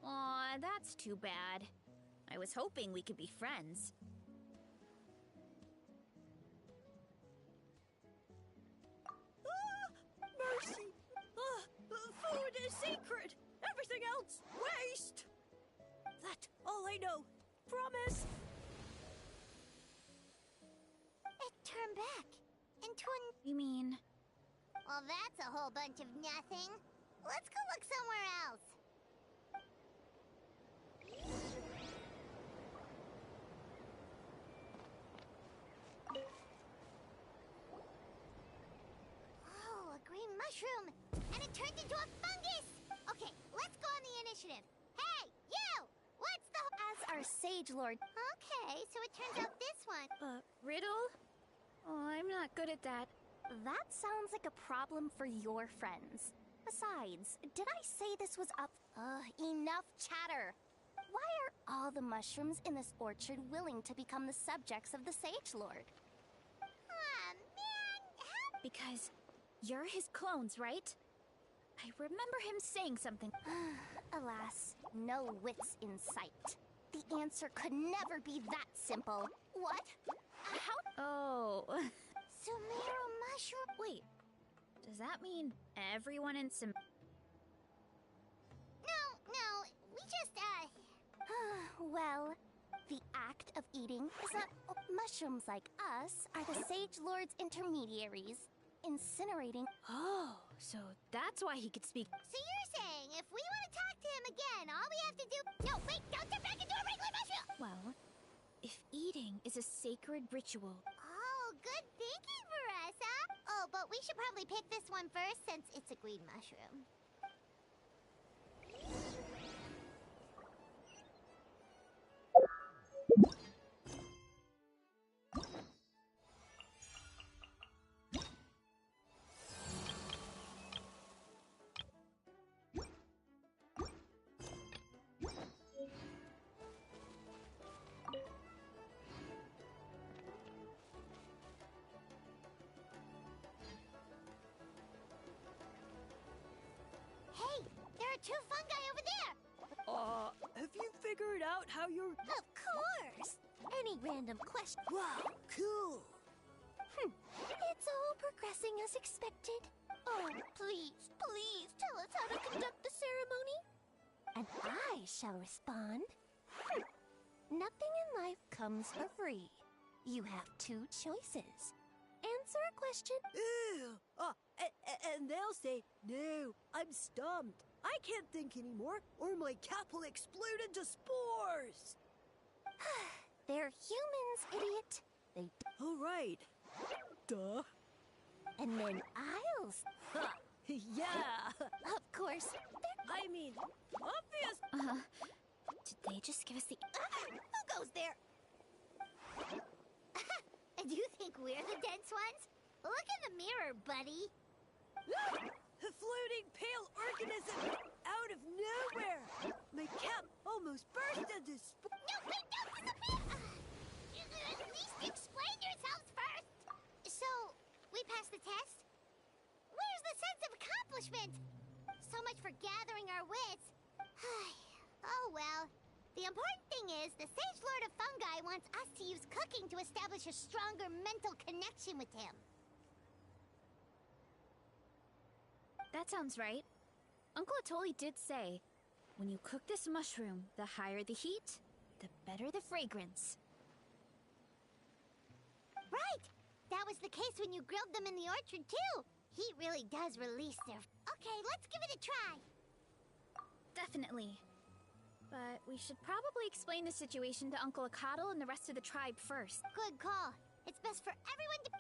Aw, that's too bad. I was hoping we could be friends. Mercy! Food is sacred! Everything else, waste! That's all I know. Promise! It turned back into an... You mean... Well, that's a whole bunch of nothing. Let's go look somewhere else. Oh, a green mushroom! And it turned into a fungus! Okay, let's go on the initiative. Hey, you! What's the... As our Sage Lord. Okay, so it turns out this one... Riddle? Oh, I'm not good at that. That sounds like a problem for your friends. Besides, did I say this was up? Enough chatter! Why are all the mushrooms in this orchard willing to become the subjects of the Sage Lord? Man, how... Because you're his clones, right? I remember him saying something. Alas, no wits in sight. The answer could never be that simple. What? How? Oh. Sumeru mushroom... Wait. Does that mean everyone in Sim... No, we just, Well, the act of eating is not... Mushrooms like us are the Sage Lord's intermediaries. Incinerating... Oh, so that's why he could speak. So you're saying if we want to talk to him again, all we have to do... No, wait, don't turn back into a regular mushroom! Well, if eating is a sacred ritual... Oh, good thinking, Veressa! Oh, but we should probably pick this one first since it's a green mushroom. Hey, there are two fungi over there! Have you figured out how you're... Of course! Any random question... Wow, cool! It's all progressing as expected. Oh, please, please tell us how to conduct the ceremony. And I shall respond. Nothing in life comes for free. You have two choices. Answer a question. Ew! And they'll say, no, I'm stumped. I can't think anymore, or my cap will explode into spores! They're humans, idiot. They... All right. Duh. And then I'll... Yeah! Of course. I mean, obvious! Did they just give us the... Who goes there? Do you think we're the dense ones? Look in the mirror, buddy. A floating pale organism out of nowhere! My cap almost burst into No, wait, don't disappear! At least explain yourselves first! So, we passed the test? Where's the sense of accomplishment? So much for gathering our wits. Oh well. The important thing is, the Sage Lord of Fungi wants us to use cooking to establish a stronger mental connection with him. That sounds right. Uncle Atoli did say, when you cook this mushroom, the higher the heat, the better the fragrance. Right! That was the case when you grilled them in the orchard, too. Heat really does release their... Okay, let's give it a try. Definitely. But we should probably explain the situation to Uncle Akatl and the rest of the tribe first. Good call. It's best for everyone to...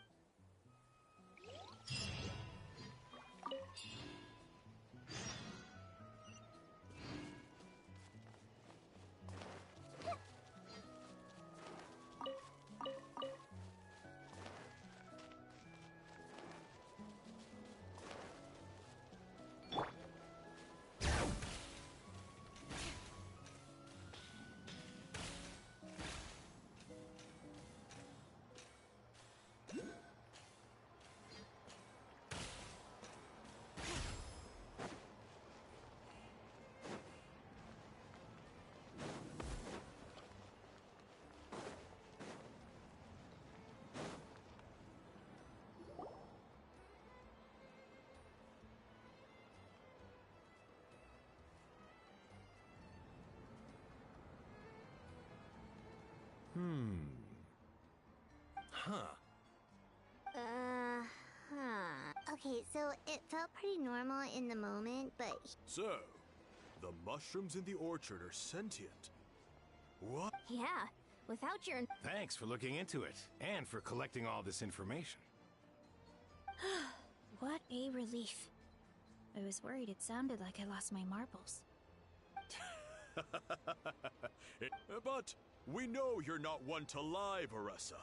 Huh. Okay, so it felt pretty normal in the moment, but So, the mushrooms in the orchard are sentient. What? Yeah, without your... Thanks for looking into it, and for collecting all this information. What a relief. I was worried it sounded like I lost my marbles. But we know you're not one to lie, Veressa.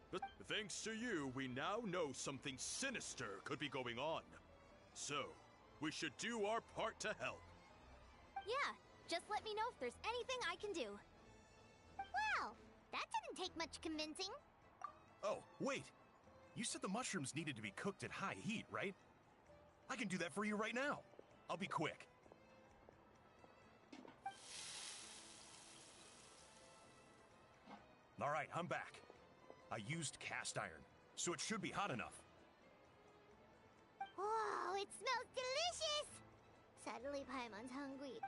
But thanks to you, we now know something sinister could be going on. So, we should do our part to help. Yeah, just let me know if there's anything I can do. wow, that didn't take much convincing. Oh, wait. You said the mushrooms needed to be cooked at high heat, right? I can do that for you right now. I'll be quick. All right, I'm back. I used cast iron, so it should be hot enough. Whoa, it smells delicious! Suddenly Paimon's hungry.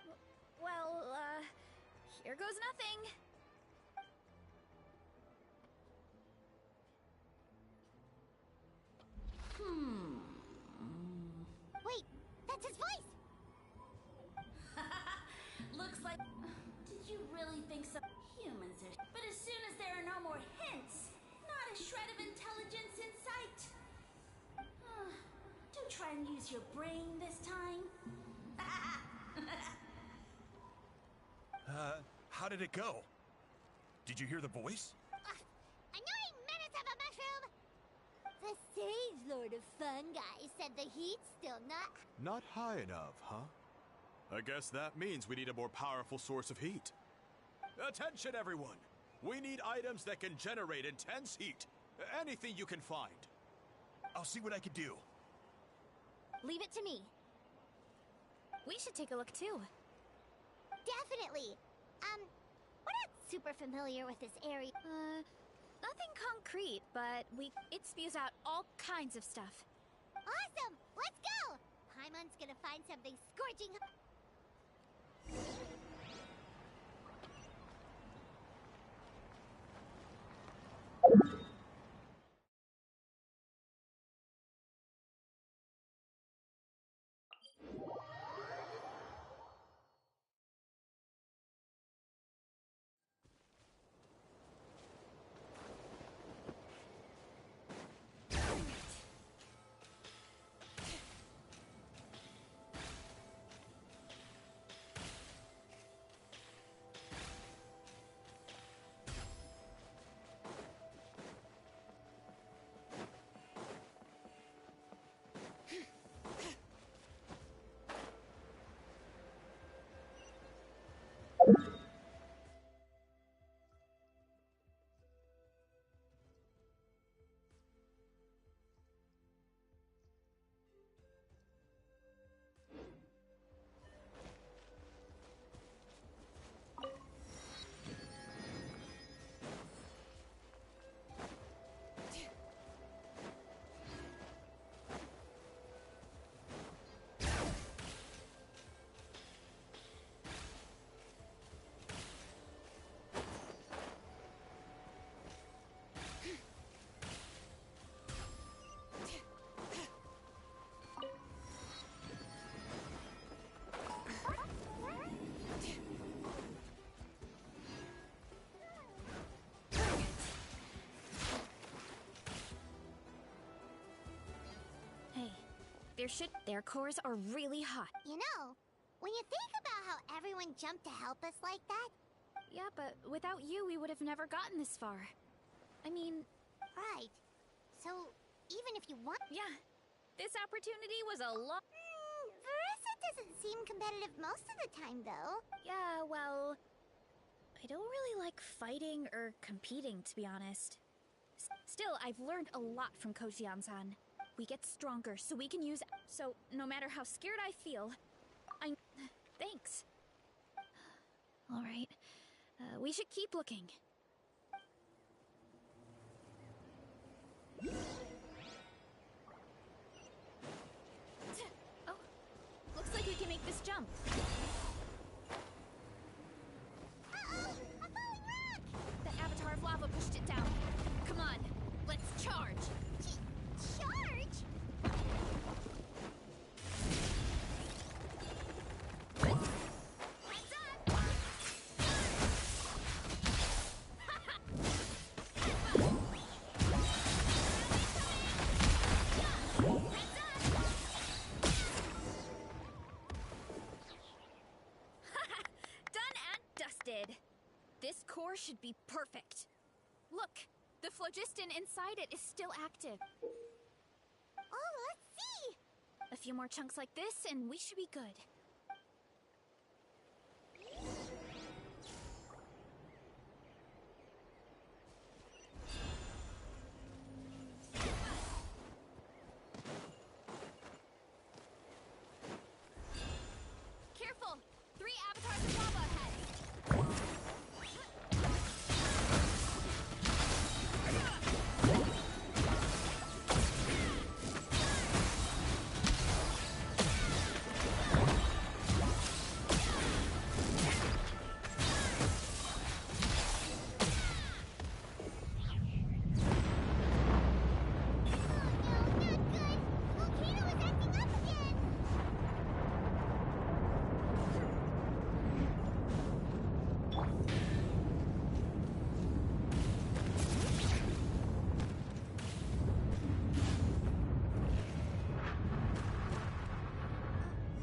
Well, here goes nothing. Wait, that's his voice! Looks like... Did you really think so? Humans are... But as soon as there are no more hints, not a shred of intelligence in sight. Do try and use your brain this time. How did it go? Did you hear the voice? Annoying menace of a mushroom! The Sage Lord of Fungi said the heat's still not... Not high enough, huh? I guess that means we need a more powerful source of heat. Attention, everyone! We need items that can generate intense heat. Anything you can find. I'll see what I can do. Leave it to me. We should take a look too. Definitely! We're not super familiar with this area. Nothing concrete, but it spews out all kinds of stuff. Awesome! Let's go! Paimon's gonna find something scorching... Their cores are really hot. You know, when you think about how everyone jumped to help us like that... Yeah, but without you, we would have never gotten this far. I mean... Right. So, even if you want... Yeah, this opportunity was a lot... Veressa doesn't seem competitive most of the time, though. Yeah, well... I don't really like fighting or competing, to be honest. Still, I've learned a lot from Kojian-san. We get stronger, so we can use... So, no matter how scared I feel... Thanks. Alright. We should keep looking. Oh, looks like we can make this jump. Uh-oh! A falling rock! The Avatar of should be perfect. Look, the phlogiston inside it is still active. Oh, let's see! A few more chunks like this, and we should be good. Careful! 3 avatars of lava ahead!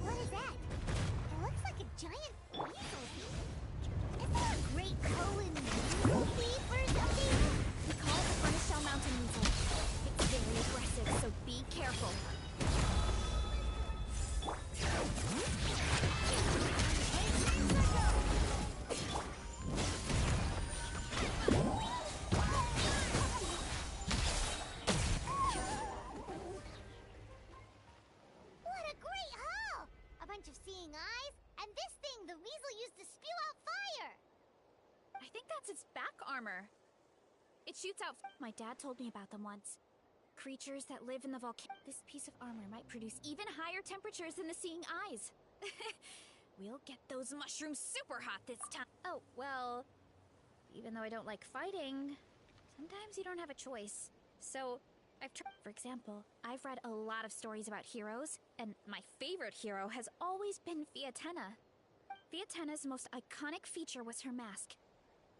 What is that? It looks like a giant weasel thief. Is that a great Cohen weasel thief or something? We call it the Furnace Shell Mountain Weasel. It's very aggressive, so be careful. What a great haul! A bunch of seeing eyes, and this thing the weasel used to spew out fire! I think that's its back armor. It shoots out. My dad told me about them once. Creatures that live in the volcano. This piece of armor might produce even higher temperatures than the seeing eyes. We'll get those mushrooms super hot this time. Oh, well, even though I don't like fighting, sometimes you don't have a choice. So, I've tried. For example, I've read a lot of stories about heroes, and my favorite hero has always been Fiatenna. Fiatenna's most iconic feature was her mask.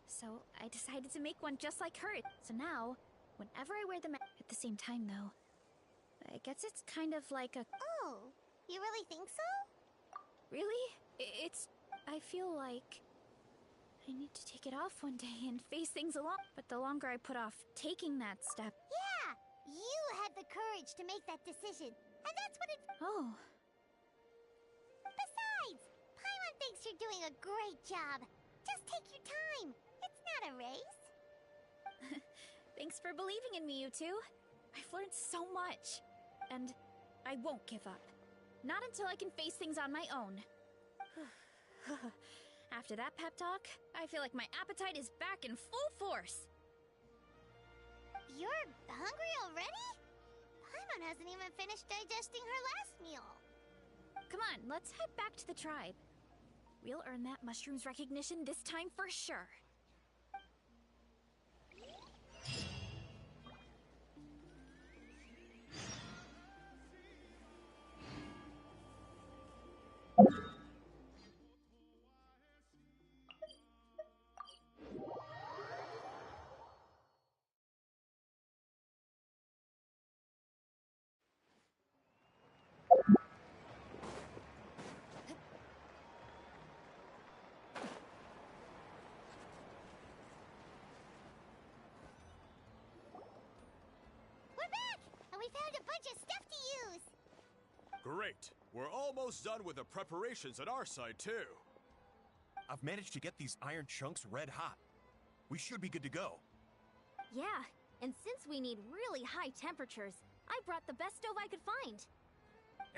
So, I decided to make one just like her. So now, whenever I wear the mask. At the same time, though, I guess it's kind of like a. Oh, you really think so? Really? It's. I feel like I need to take it off one day and face things along. But the longer I put off taking that step. Yeah! You had the courage to make that decision, and that's what it. Oh, Besides, Paimon thinks you're doing a great job. Just take your time. It's not a race. thanks for believing in me, you two. I've learned so much. And I won't give up. Not until I can face things on my own. After that pep talk, I feel like my appetite is back in full force. You're hungry already? Paimon hasn't even finished digesting her last meal. Come on, let's head back to the tribe. We'll earn that mushroom's recognition this time for sure. We're back, and we found a bunch of stuff to use. Great. We're almost done with the preparations at our side, too. I've managed to get these iron chunks red hot. We should be good to go. Yeah, and since we need really high temperatures, I brought the best stove I could find.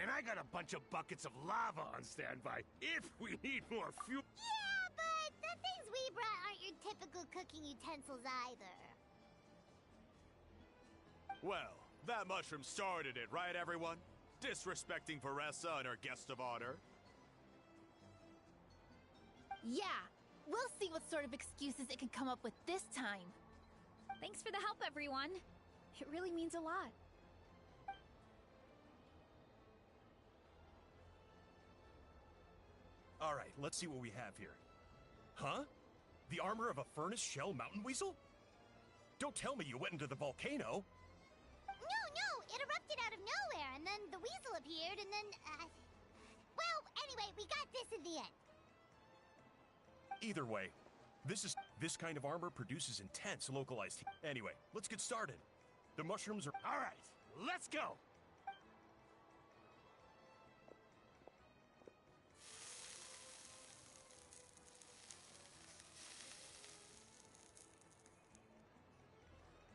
And I got a bunch of buckets of lava on standby if we need more fuel. Yeah, but the things we brought aren't your typical cooking utensils either. Well, that mushroom started it, right, everyone? Disrespecting Veressa and her guest of honor. Yeah, we'll see what sort of excuses it can come up with this time. Thanks for the help, everyone. It really means a lot. All right, let's see what we have here. Huh? The armor of a furnace shell mountain weasel? Don't tell me you went into the volcano. No, it erupted out of nowhere, and then the weasel appeared, and then, well, anyway, we got this in the end. Either way, This kind of armor produces intense localized heat. Anyway, let's get started. The mushrooms are... All right, let's go.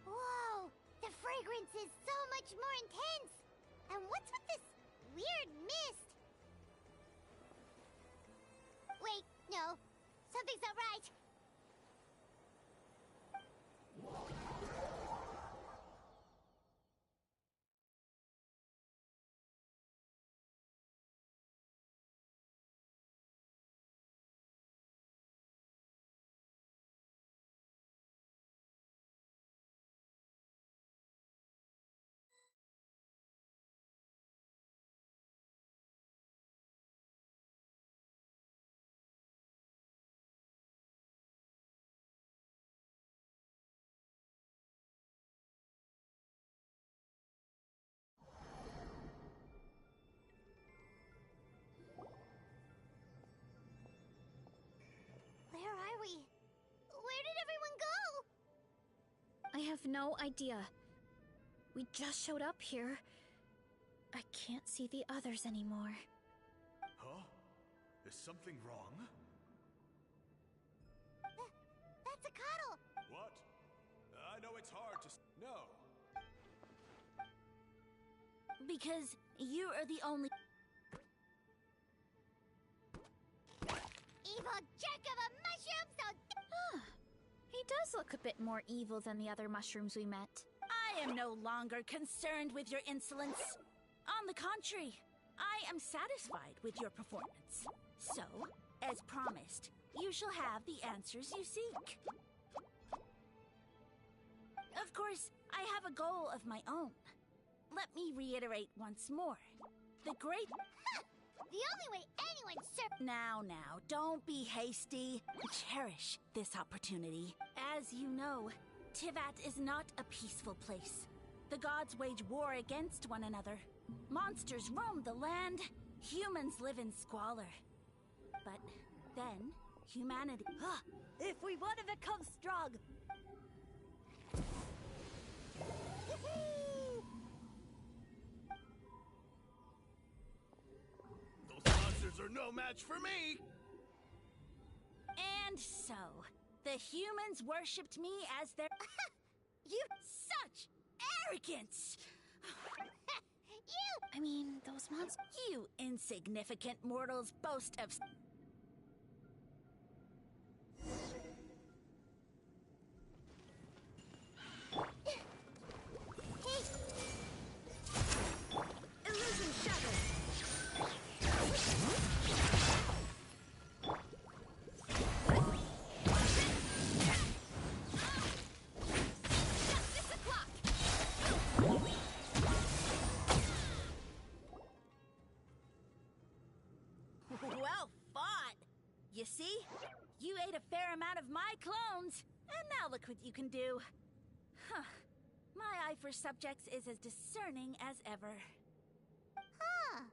Whoa! The fragrance is so much more intense! And what's with this weird mist? Wait, no. Something's not right. Where are we? Where did everyone go? I have no idea. We just showed up here. I can't see the others anymore. Huh? Is something wrong? That's a cuddle! What? I know it's hard to... No. Because you are the only... Evil jerk of a mushroom, so... He does look a bit more evil than the other mushrooms we met. I am no longer concerned with your insolence. On the contrary, I am satisfied with your performance. So, as promised, you shall have the answers you seek. Of course, I have a goal of my own. Let me reiterate once more. The great... The only way anyone Now, don't be hasty. Cherish this opportunity. As you know, Tivat is not a peaceful place. The gods wage war against one another. Monsters roam the land. Humans live in squalor. But then, humanity... If we want to become strong, Those monsters are no match for me. And so, the humans worshipped me as their... You... Such arrogance! You! I mean, those monsters... You insignificant mortals boast of... illusion shadow. Justice o'clock! Well fought! You see? You ate a fair amount of my clones, and now look what you can do. Huh. My eye for subjects is as discerning as ever. Huh.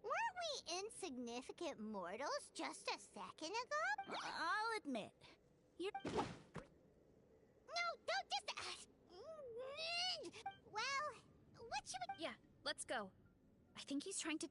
Weren't we insignificant mortals just a second ago? I'll admit, you're... No, don't just... Well, what should we... Yeah, let's go. I think he's trying to...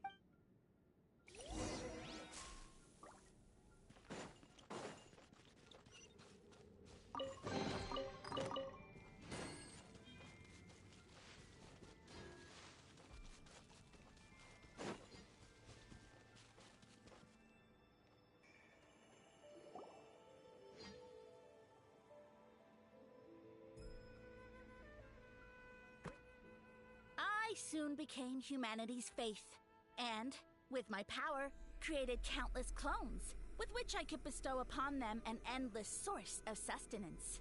I soon became humanity's faith, and, with my power, created countless clones, with which I could bestow upon them an endless source of sustenance.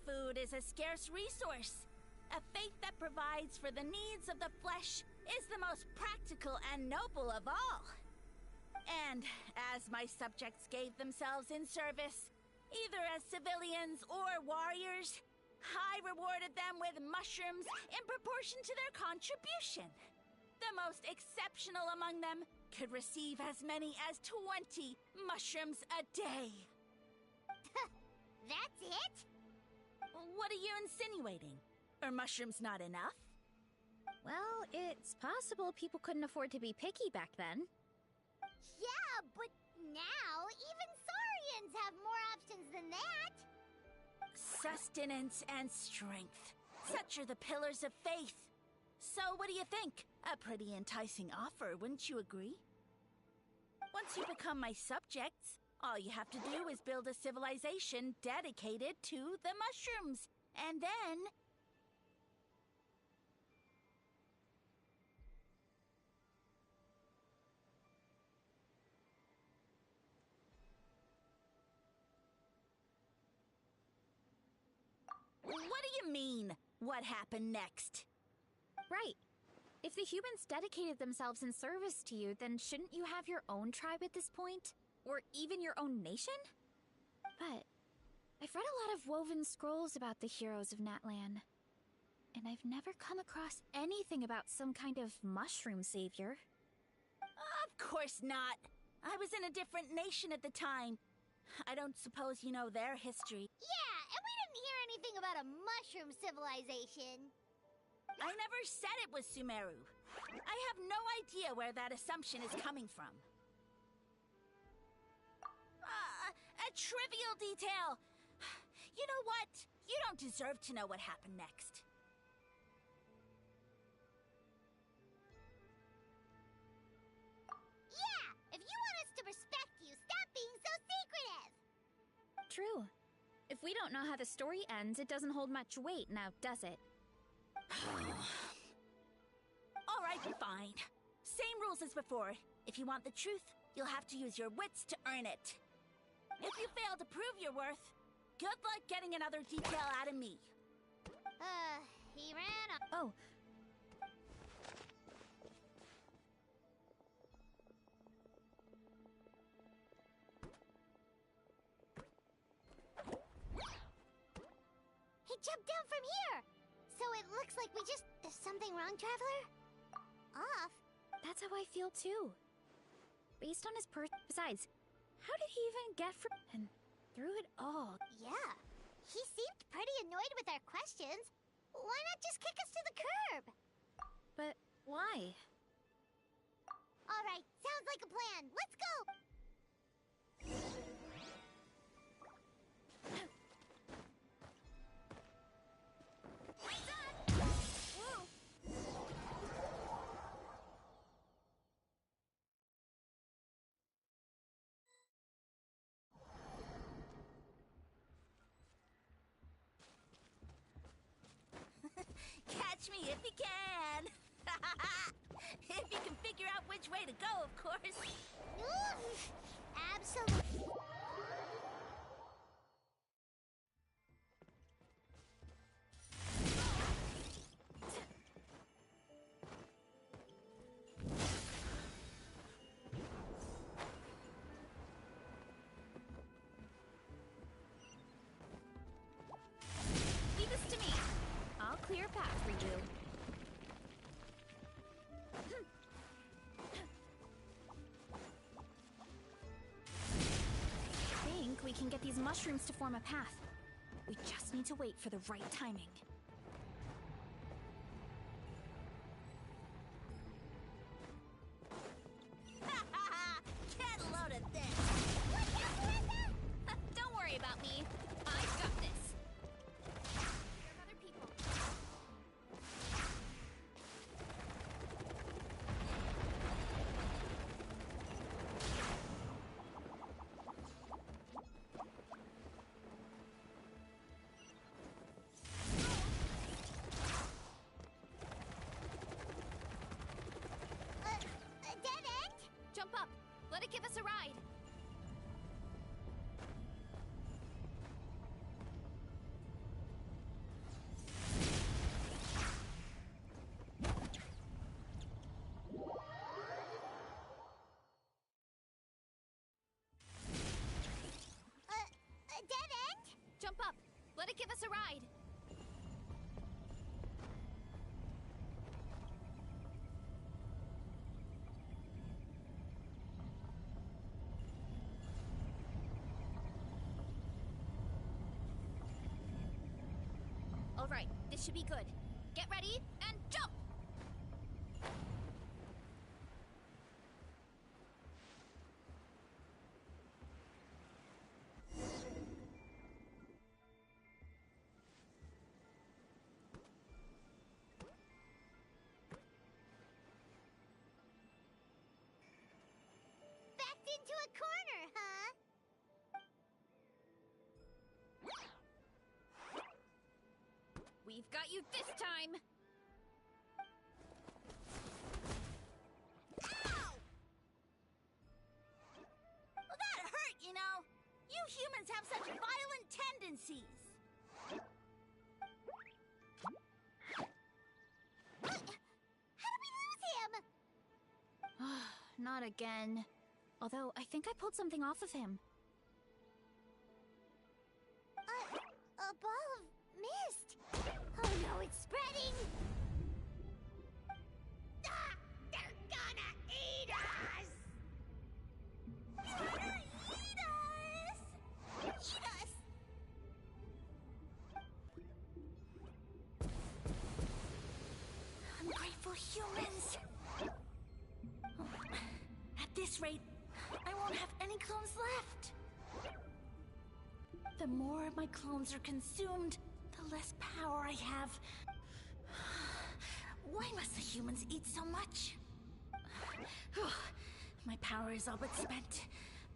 Food is a scarce resource. A faith that provides for the needs of the flesh is the most practical and noble of all. And as my subjects gave themselves in service, either as civilians or warriors, I rewarded them with mushrooms in proportion to their contribution. The most exceptional among them could receive as many as 20 mushrooms a day. That's it? What are you insinuating? Are mushrooms not enough? Well, it's possible people couldn't afford to be picky back then. Yeah, but now even Saurians have more options than that. Sustenance and strength. Such are the pillars of faith. So what do you think? A pretty enticing offer, wouldn't you agree? Once you become my subjects, all you have to do is build a civilization dedicated to the mushrooms. And then... What do you mean, what happened next? Right. If the humans dedicated themselves in service to you, then shouldn't you have your own tribe at this point? Or even your own nation? But I've read a lot of woven scrolls about the heroes of Natlan, and I've never come across anything about some kind of mushroom savior. Of course not. I was in a different nation at the time. I don't suppose you know their history. Yeah, and we didn't hear anything about a mushroom civilization. I never said it was Sumeru. I have no idea where that assumption is coming from. A trivial detail. You know what? You don't deserve to know what happened next. Yeah, if you want us to respect you, stop being so secretive. True. If we don't know how the story ends, it doesn't hold much weight now, does it? All right, fine. Same rules as before. If you want the truth, you'll have to use your wits to earn it. If you fail to prove your worth, good luck getting another detail out of me. He ran off. Oh. He jumped down from here. So it looks like we just... Is something wrong, Traveler? Off? That's how I feel too. Based on his Besides, how did he even get and through it all? Yeah. He seemed pretty annoyed with our questions. Why not just kick us to the curb? But why? All right, sounds like a plan. Let's go! Catch me if you can! If you can figure out which way to go, of course. Absolutely. Leave this to me. I'll clear a path for you. I think we can get these mushrooms to form a path. We just need to wait for the right timing. Get a load of this! Don't worry about me. I've got this. There are other people. A dead end? Jump up. Let it give us a ride. A dead end? Jump up. Let it give us a ride. Alright, this should be good. Get ready, and jump! Backed into a corner, huh? We've got you this time! Ow! Well, that hurt, you know. You humans have such violent tendencies. How did we lose him? Not again. Although, I think I pulled something off of him. A ball of mist. Oh no, it's spreading. Ah, they're gonna eat us. Gonna eat us! Eat us! Ungrateful humans! At this rate, I won't have any clones left. The more of my clones are consumed, the less power I have. Why must the humans eat so much? My power is all but spent,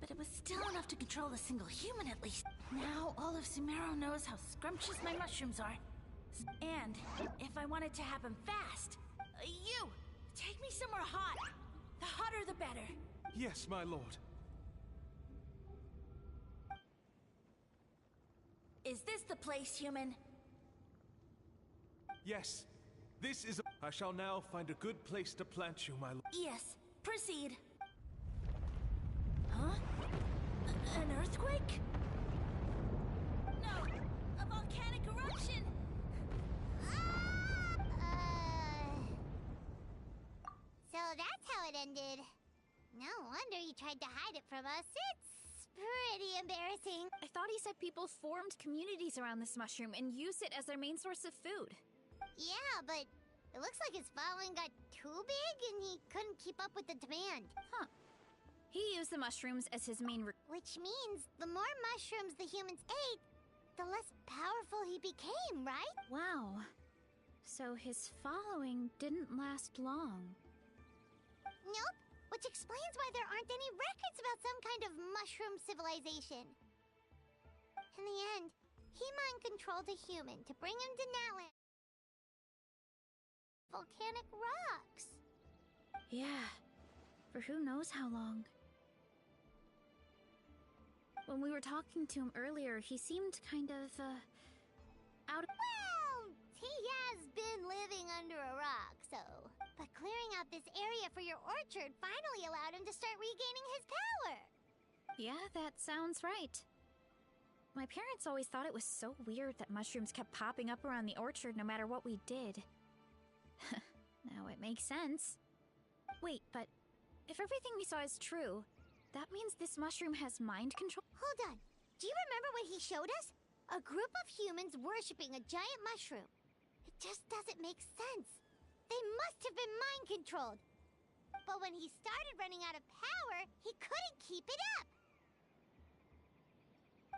but it was still enough to control a single human at least. Now all of Sumero knows how scrumptious my mushrooms are. And if I want it to happen fast, you, take me somewhere hot. The hotter the better. Yes, my lord. Is this the place, human? Yes, this is. I shall now find a good place to plant you, my lord. Yes, proceed. Huh? An earthquake? No, a volcanic eruption! So that's how it ended. No wonder he tried to hide it from us. It's pretty embarrassing. I thought he said people formed communities around this mushroom and used it as their main source of food. Yeah, but it looks like his following got too big and he couldn't keep up with the demand. Huh. He used the mushrooms as his main Which means the more mushrooms the humans ate, the less powerful he became, right? Wow. So his following didn't last long. Nope. Which explains why there aren't any records about some kind of mushroom civilization. In the end, he mind-controlled a human to bring him to Natlan. Volcanic rocks. Yeah. For who knows how long. When we were talking to him earlier, he seemed kind of, out of... Well, he has been living under a rock, so... But clearing out this area for your orchard finally allowed him to start regaining his power. Yeah, that sounds right. My parents always thought it was so weird that mushrooms kept popping up around the orchard no matter what we did. Now it makes sense. Wait, but if everything we saw is true, that means this mushroom has mind control? Hold on. Do you remember what he showed us? A group of humans worshipping a giant mushroom. It just doesn't make sense. They must have been mind-controlled. But when he started running out of power, he couldn't keep it up.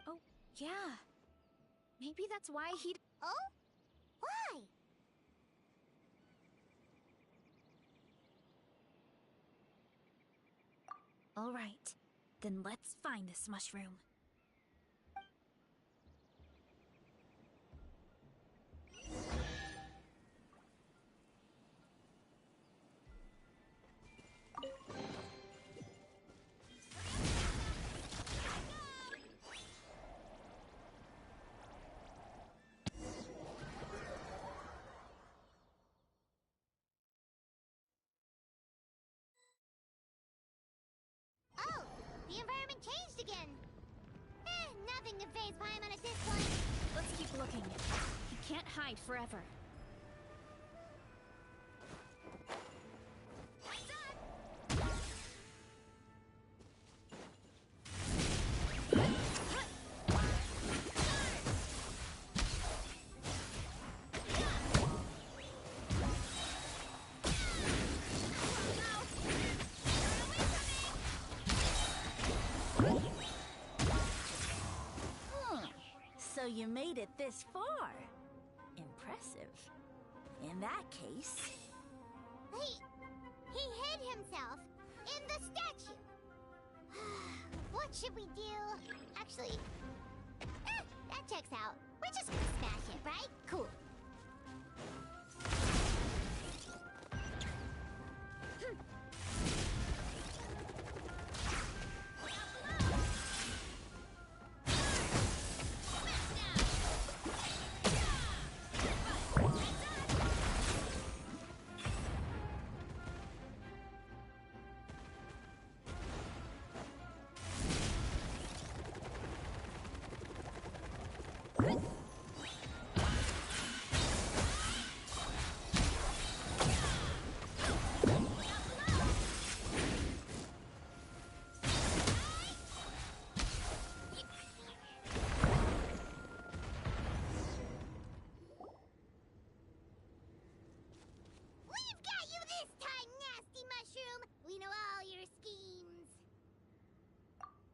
Oh, yeah. Maybe that's why he'd... Oh? Why? All right, then let's find this mushroom. Oh, the environment changed again. Nothing to phase Paimon at this point. Let's keep looking. He can't hide forever. So you made it this far. Impressive. In that case... He hid himself in the statue. What should we do? Actually, that checks out. We're just gonna smash it, right? Cool.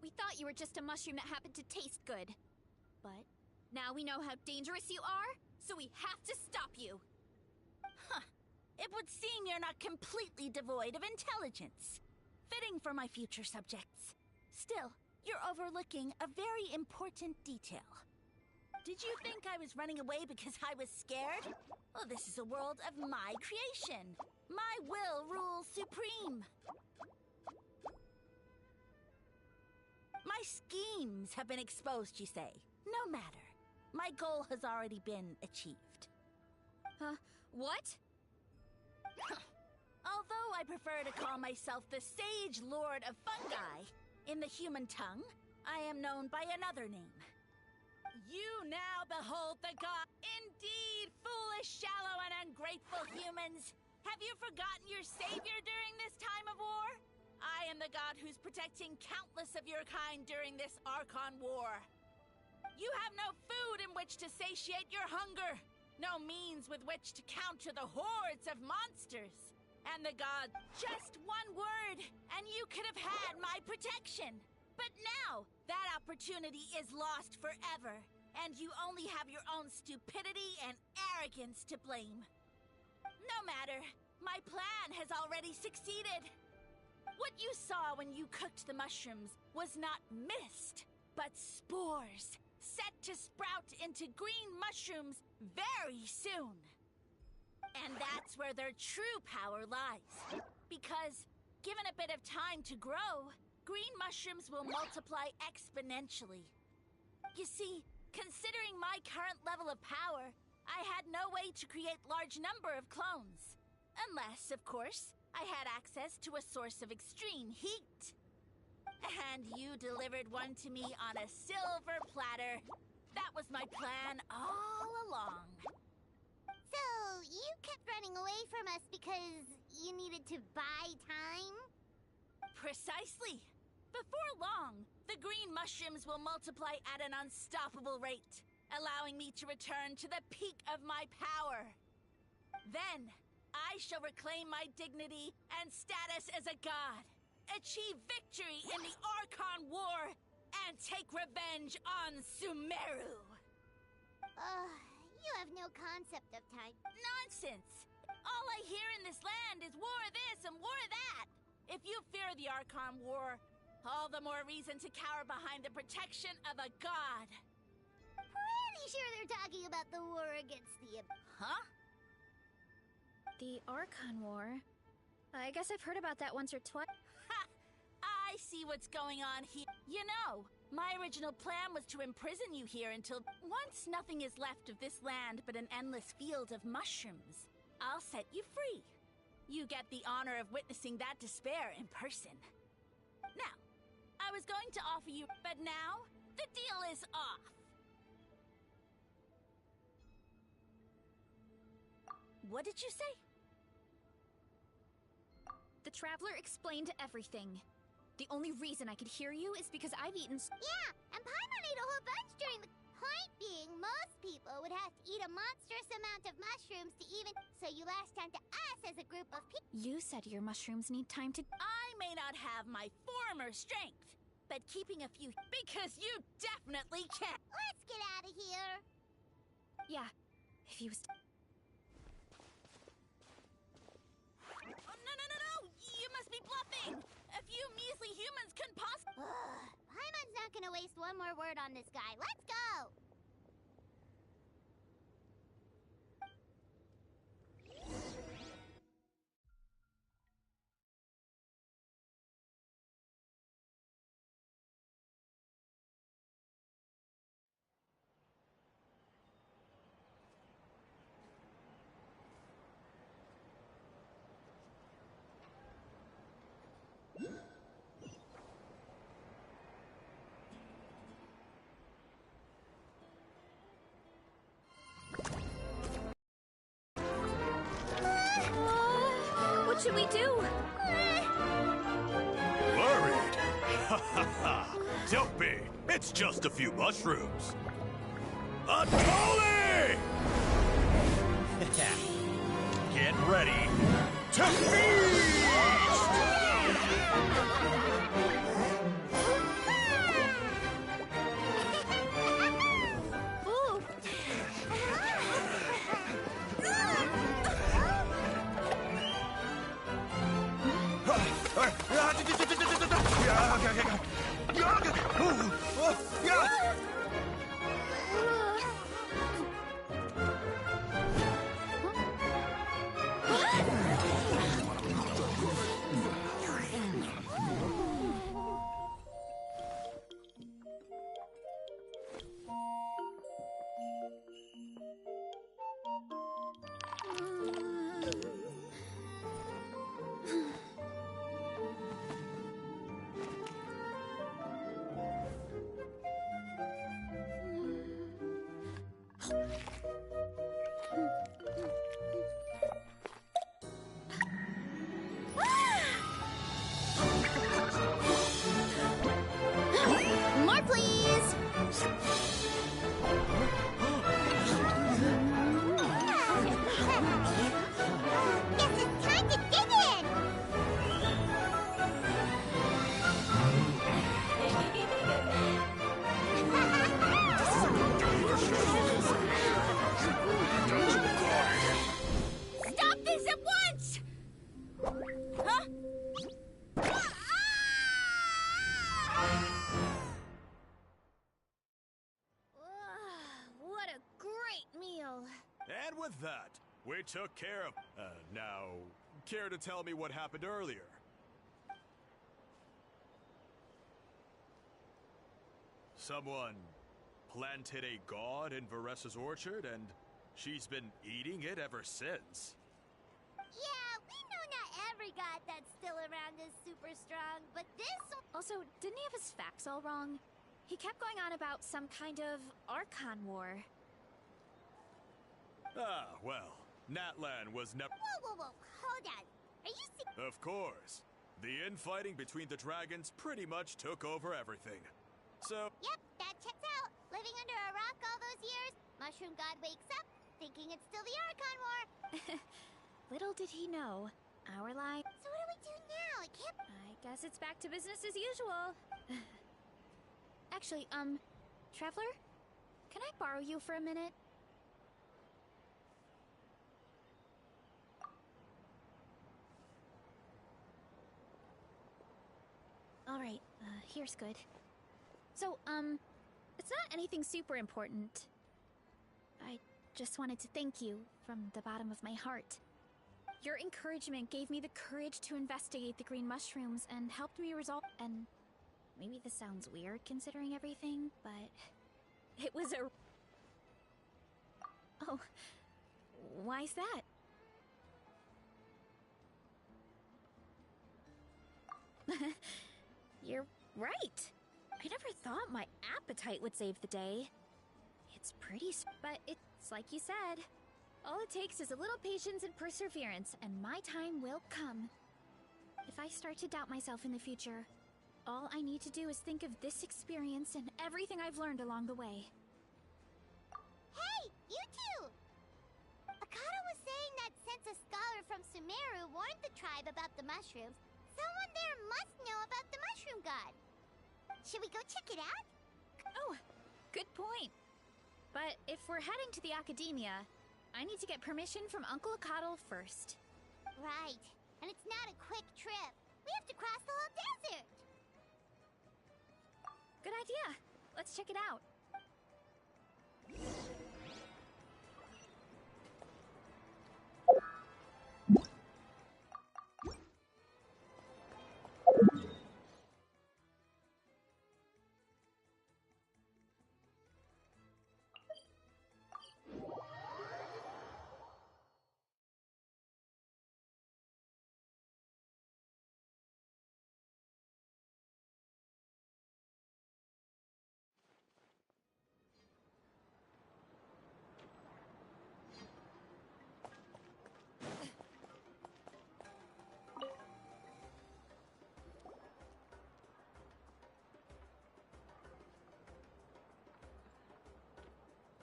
We thought you were just a mushroom that happened to taste good. But now we know how dangerous you are, so we have to stop you. Huh. It would seem you're not completely devoid of intelligence. Fitting for my future subjects. Still, you're overlooking a very important detail. Did you think I was running away because I was scared? Well, this is a world of my creation. My will rules supreme. My schemes have been exposed, you say. No matter. My goal has already been achieved. What? Although I prefer to call myself the Sage Lord of Fungi, in the human tongue, I am known by another name. You now behold the god. Indeed, foolish, shallow, and ungrateful humans! Have you forgotten your savior during this time of war? I am the god who's protecting countless of your kind during this Archon War. You have no food in which to satiate your hunger, no means with which to counter the hordes of monsters. And the god, just one word, and you could have had my protection. But now, that opportunity is lost forever, and you only have your own stupidity and arrogance to blame. No matter, my plan has already succeeded. What you saw when you cooked the mushrooms was not mist, but spores, set to sprout into green mushrooms very soon. And that's where their true power lies. Because, given a bit of time to grow, green mushrooms will multiply exponentially. You see, considering my current level of power, I had no way to create large number of clones. Unless, of course, I had access to a source of extreme heat. And you delivered one to me on a silver platter. That was my plan all along. So, you kept running away from us because you needed to buy time? Precisely. Before long, the green mushrooms will multiply at an unstoppable rate, allowing me to return to the peak of my power. Then, I shall reclaim my dignity and status as a god, achieve victory in the Archon War, and take revenge on Sumeru. You have no concept of time. Nonsense! All I hear in this land is war this and war that. If you fear the Archon War, all the more reason to cower behind the protection of a god. Pretty sure they're talking about the war against the... Huh? The Archon War? I guess I've heard about that once or twice. Ha! I see what's going on here. You know, my original plan was to imprison you here until once nothing is left of this land but an endless field of mushrooms. I'll set you free. You get the honor of witnessing that despair in person. Now, I was going to offer you, but now the deal is off. What did you say? The Traveler explained everything. The only reason I could hear you is because I've eaten... Yeah, and Paimon ate a whole bunch during the... Point being, most people would have to eat a monstrous amount of mushrooms to even... So you latched onto us as a group of people. You said your mushrooms need time to... I may not have my former strength, at keeping a few. Because you definitely can. Let's get out of here. Yeah, if he was. Oh, no! You must be bluffing! A few measly humans couldn't possibly. Paimon's not gonna waste one more word on this guy. Let's go! What should we do? Worried? Ha ha ha! Don't be! It's just a few mushrooms! Atoli! Get ready to feast! Ooh! More, please! Guess it's time to dig in! Stop this at once! Huh? What a great meal. And with that, we took care of... now, care to tell me what happened earlier? Someone planted a god in Varessa's orchard, and she's been eating it ever since. Yeah, we know not every god that's still around is super strong, but this one... Also, didn't he have his facts all wrong? He kept going on about some kind of Archon war. Ah, well, Natlan was never... Whoa, hold on. Are you Of course. The infighting between the dragons pretty much took over everything. So... Yep, that checks out. Living under a rock all those years, Mushroom God wakes up, thinking it's still the Archon War. Little did he know, our life... So what do we do now? I can't... I guess it's back to business as usual. Actually, Traveler? Can I borrow you for a minute? Alright, here's good. So, it's not anything super important. I just wanted to thank you from the bottom of my heart. Your encouragement gave me the courage to investigate the green mushrooms and helped me resolve... And maybe this sounds weird considering everything, but... It was a... Oh, why's that? You're right. I never thought my appetite would save the day. It's pretty but it's like you said. All it takes is a little patience and perseverance, and my time will come. If I start to doubt myself in the future, all I need to do is think of this experience and everything I've learned along the way. Hey, you two! Akata was saying that since a scholar from Sumeru warned the tribe about the mushrooms, someone there must know about the Mushroom God. Should we go check it out? Oh, good point. But if we're heading to the academia, I need to get permission from Uncle Akatl first. Right. And it's not a quick trip. We have to cross the whole desert. Good idea. Let's check it out.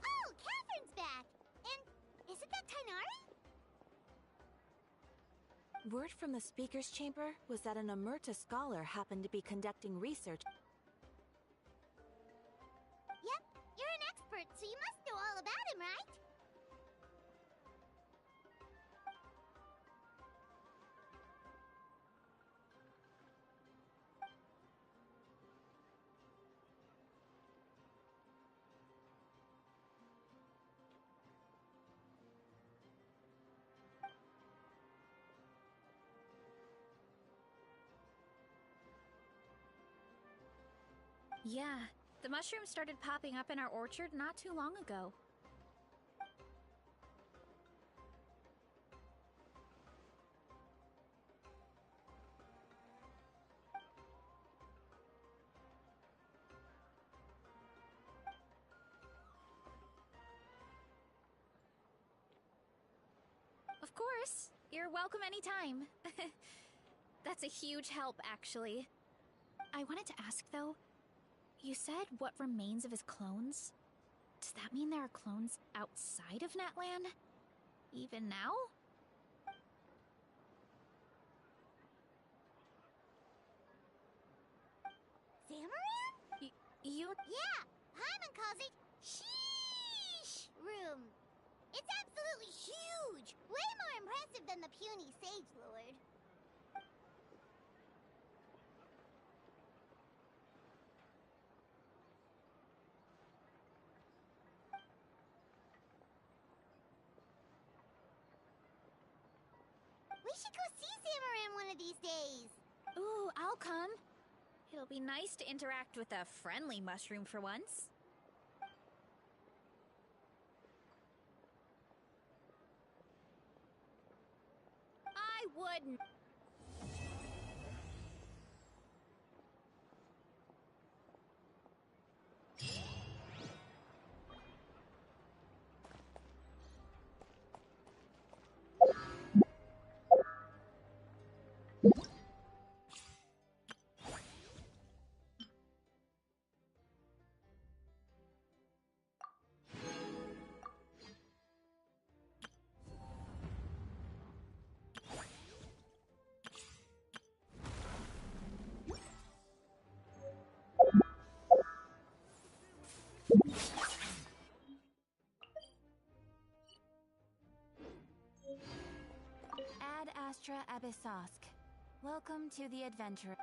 Oh, Catherine's back! And isn't that Tainari? Word from the speaker's chamber was that an Emerta scholar happened to be conducting research. Yep, you're an expert, so you must know all about him, right? Yeah, the mushrooms started popping up in our orchard not too long ago. Of course, you're welcome anytime. That's a huge help, actually. I wanted to ask, though, you said what remains of his clones? Does that mean there are clones outside of Natlan? Even now? Zamaran? You... Yeah, Paimon calls it Sheesh Room. It's absolutely huge! Way more impressive than the puny Sage Lord. We should go see Zamaran one of these days. Ooh, I'll come. It'll be nice to interact with a friendly mushroom for once. I wouldn't. Ad Astra Abyssosk. Welcome to the adventure.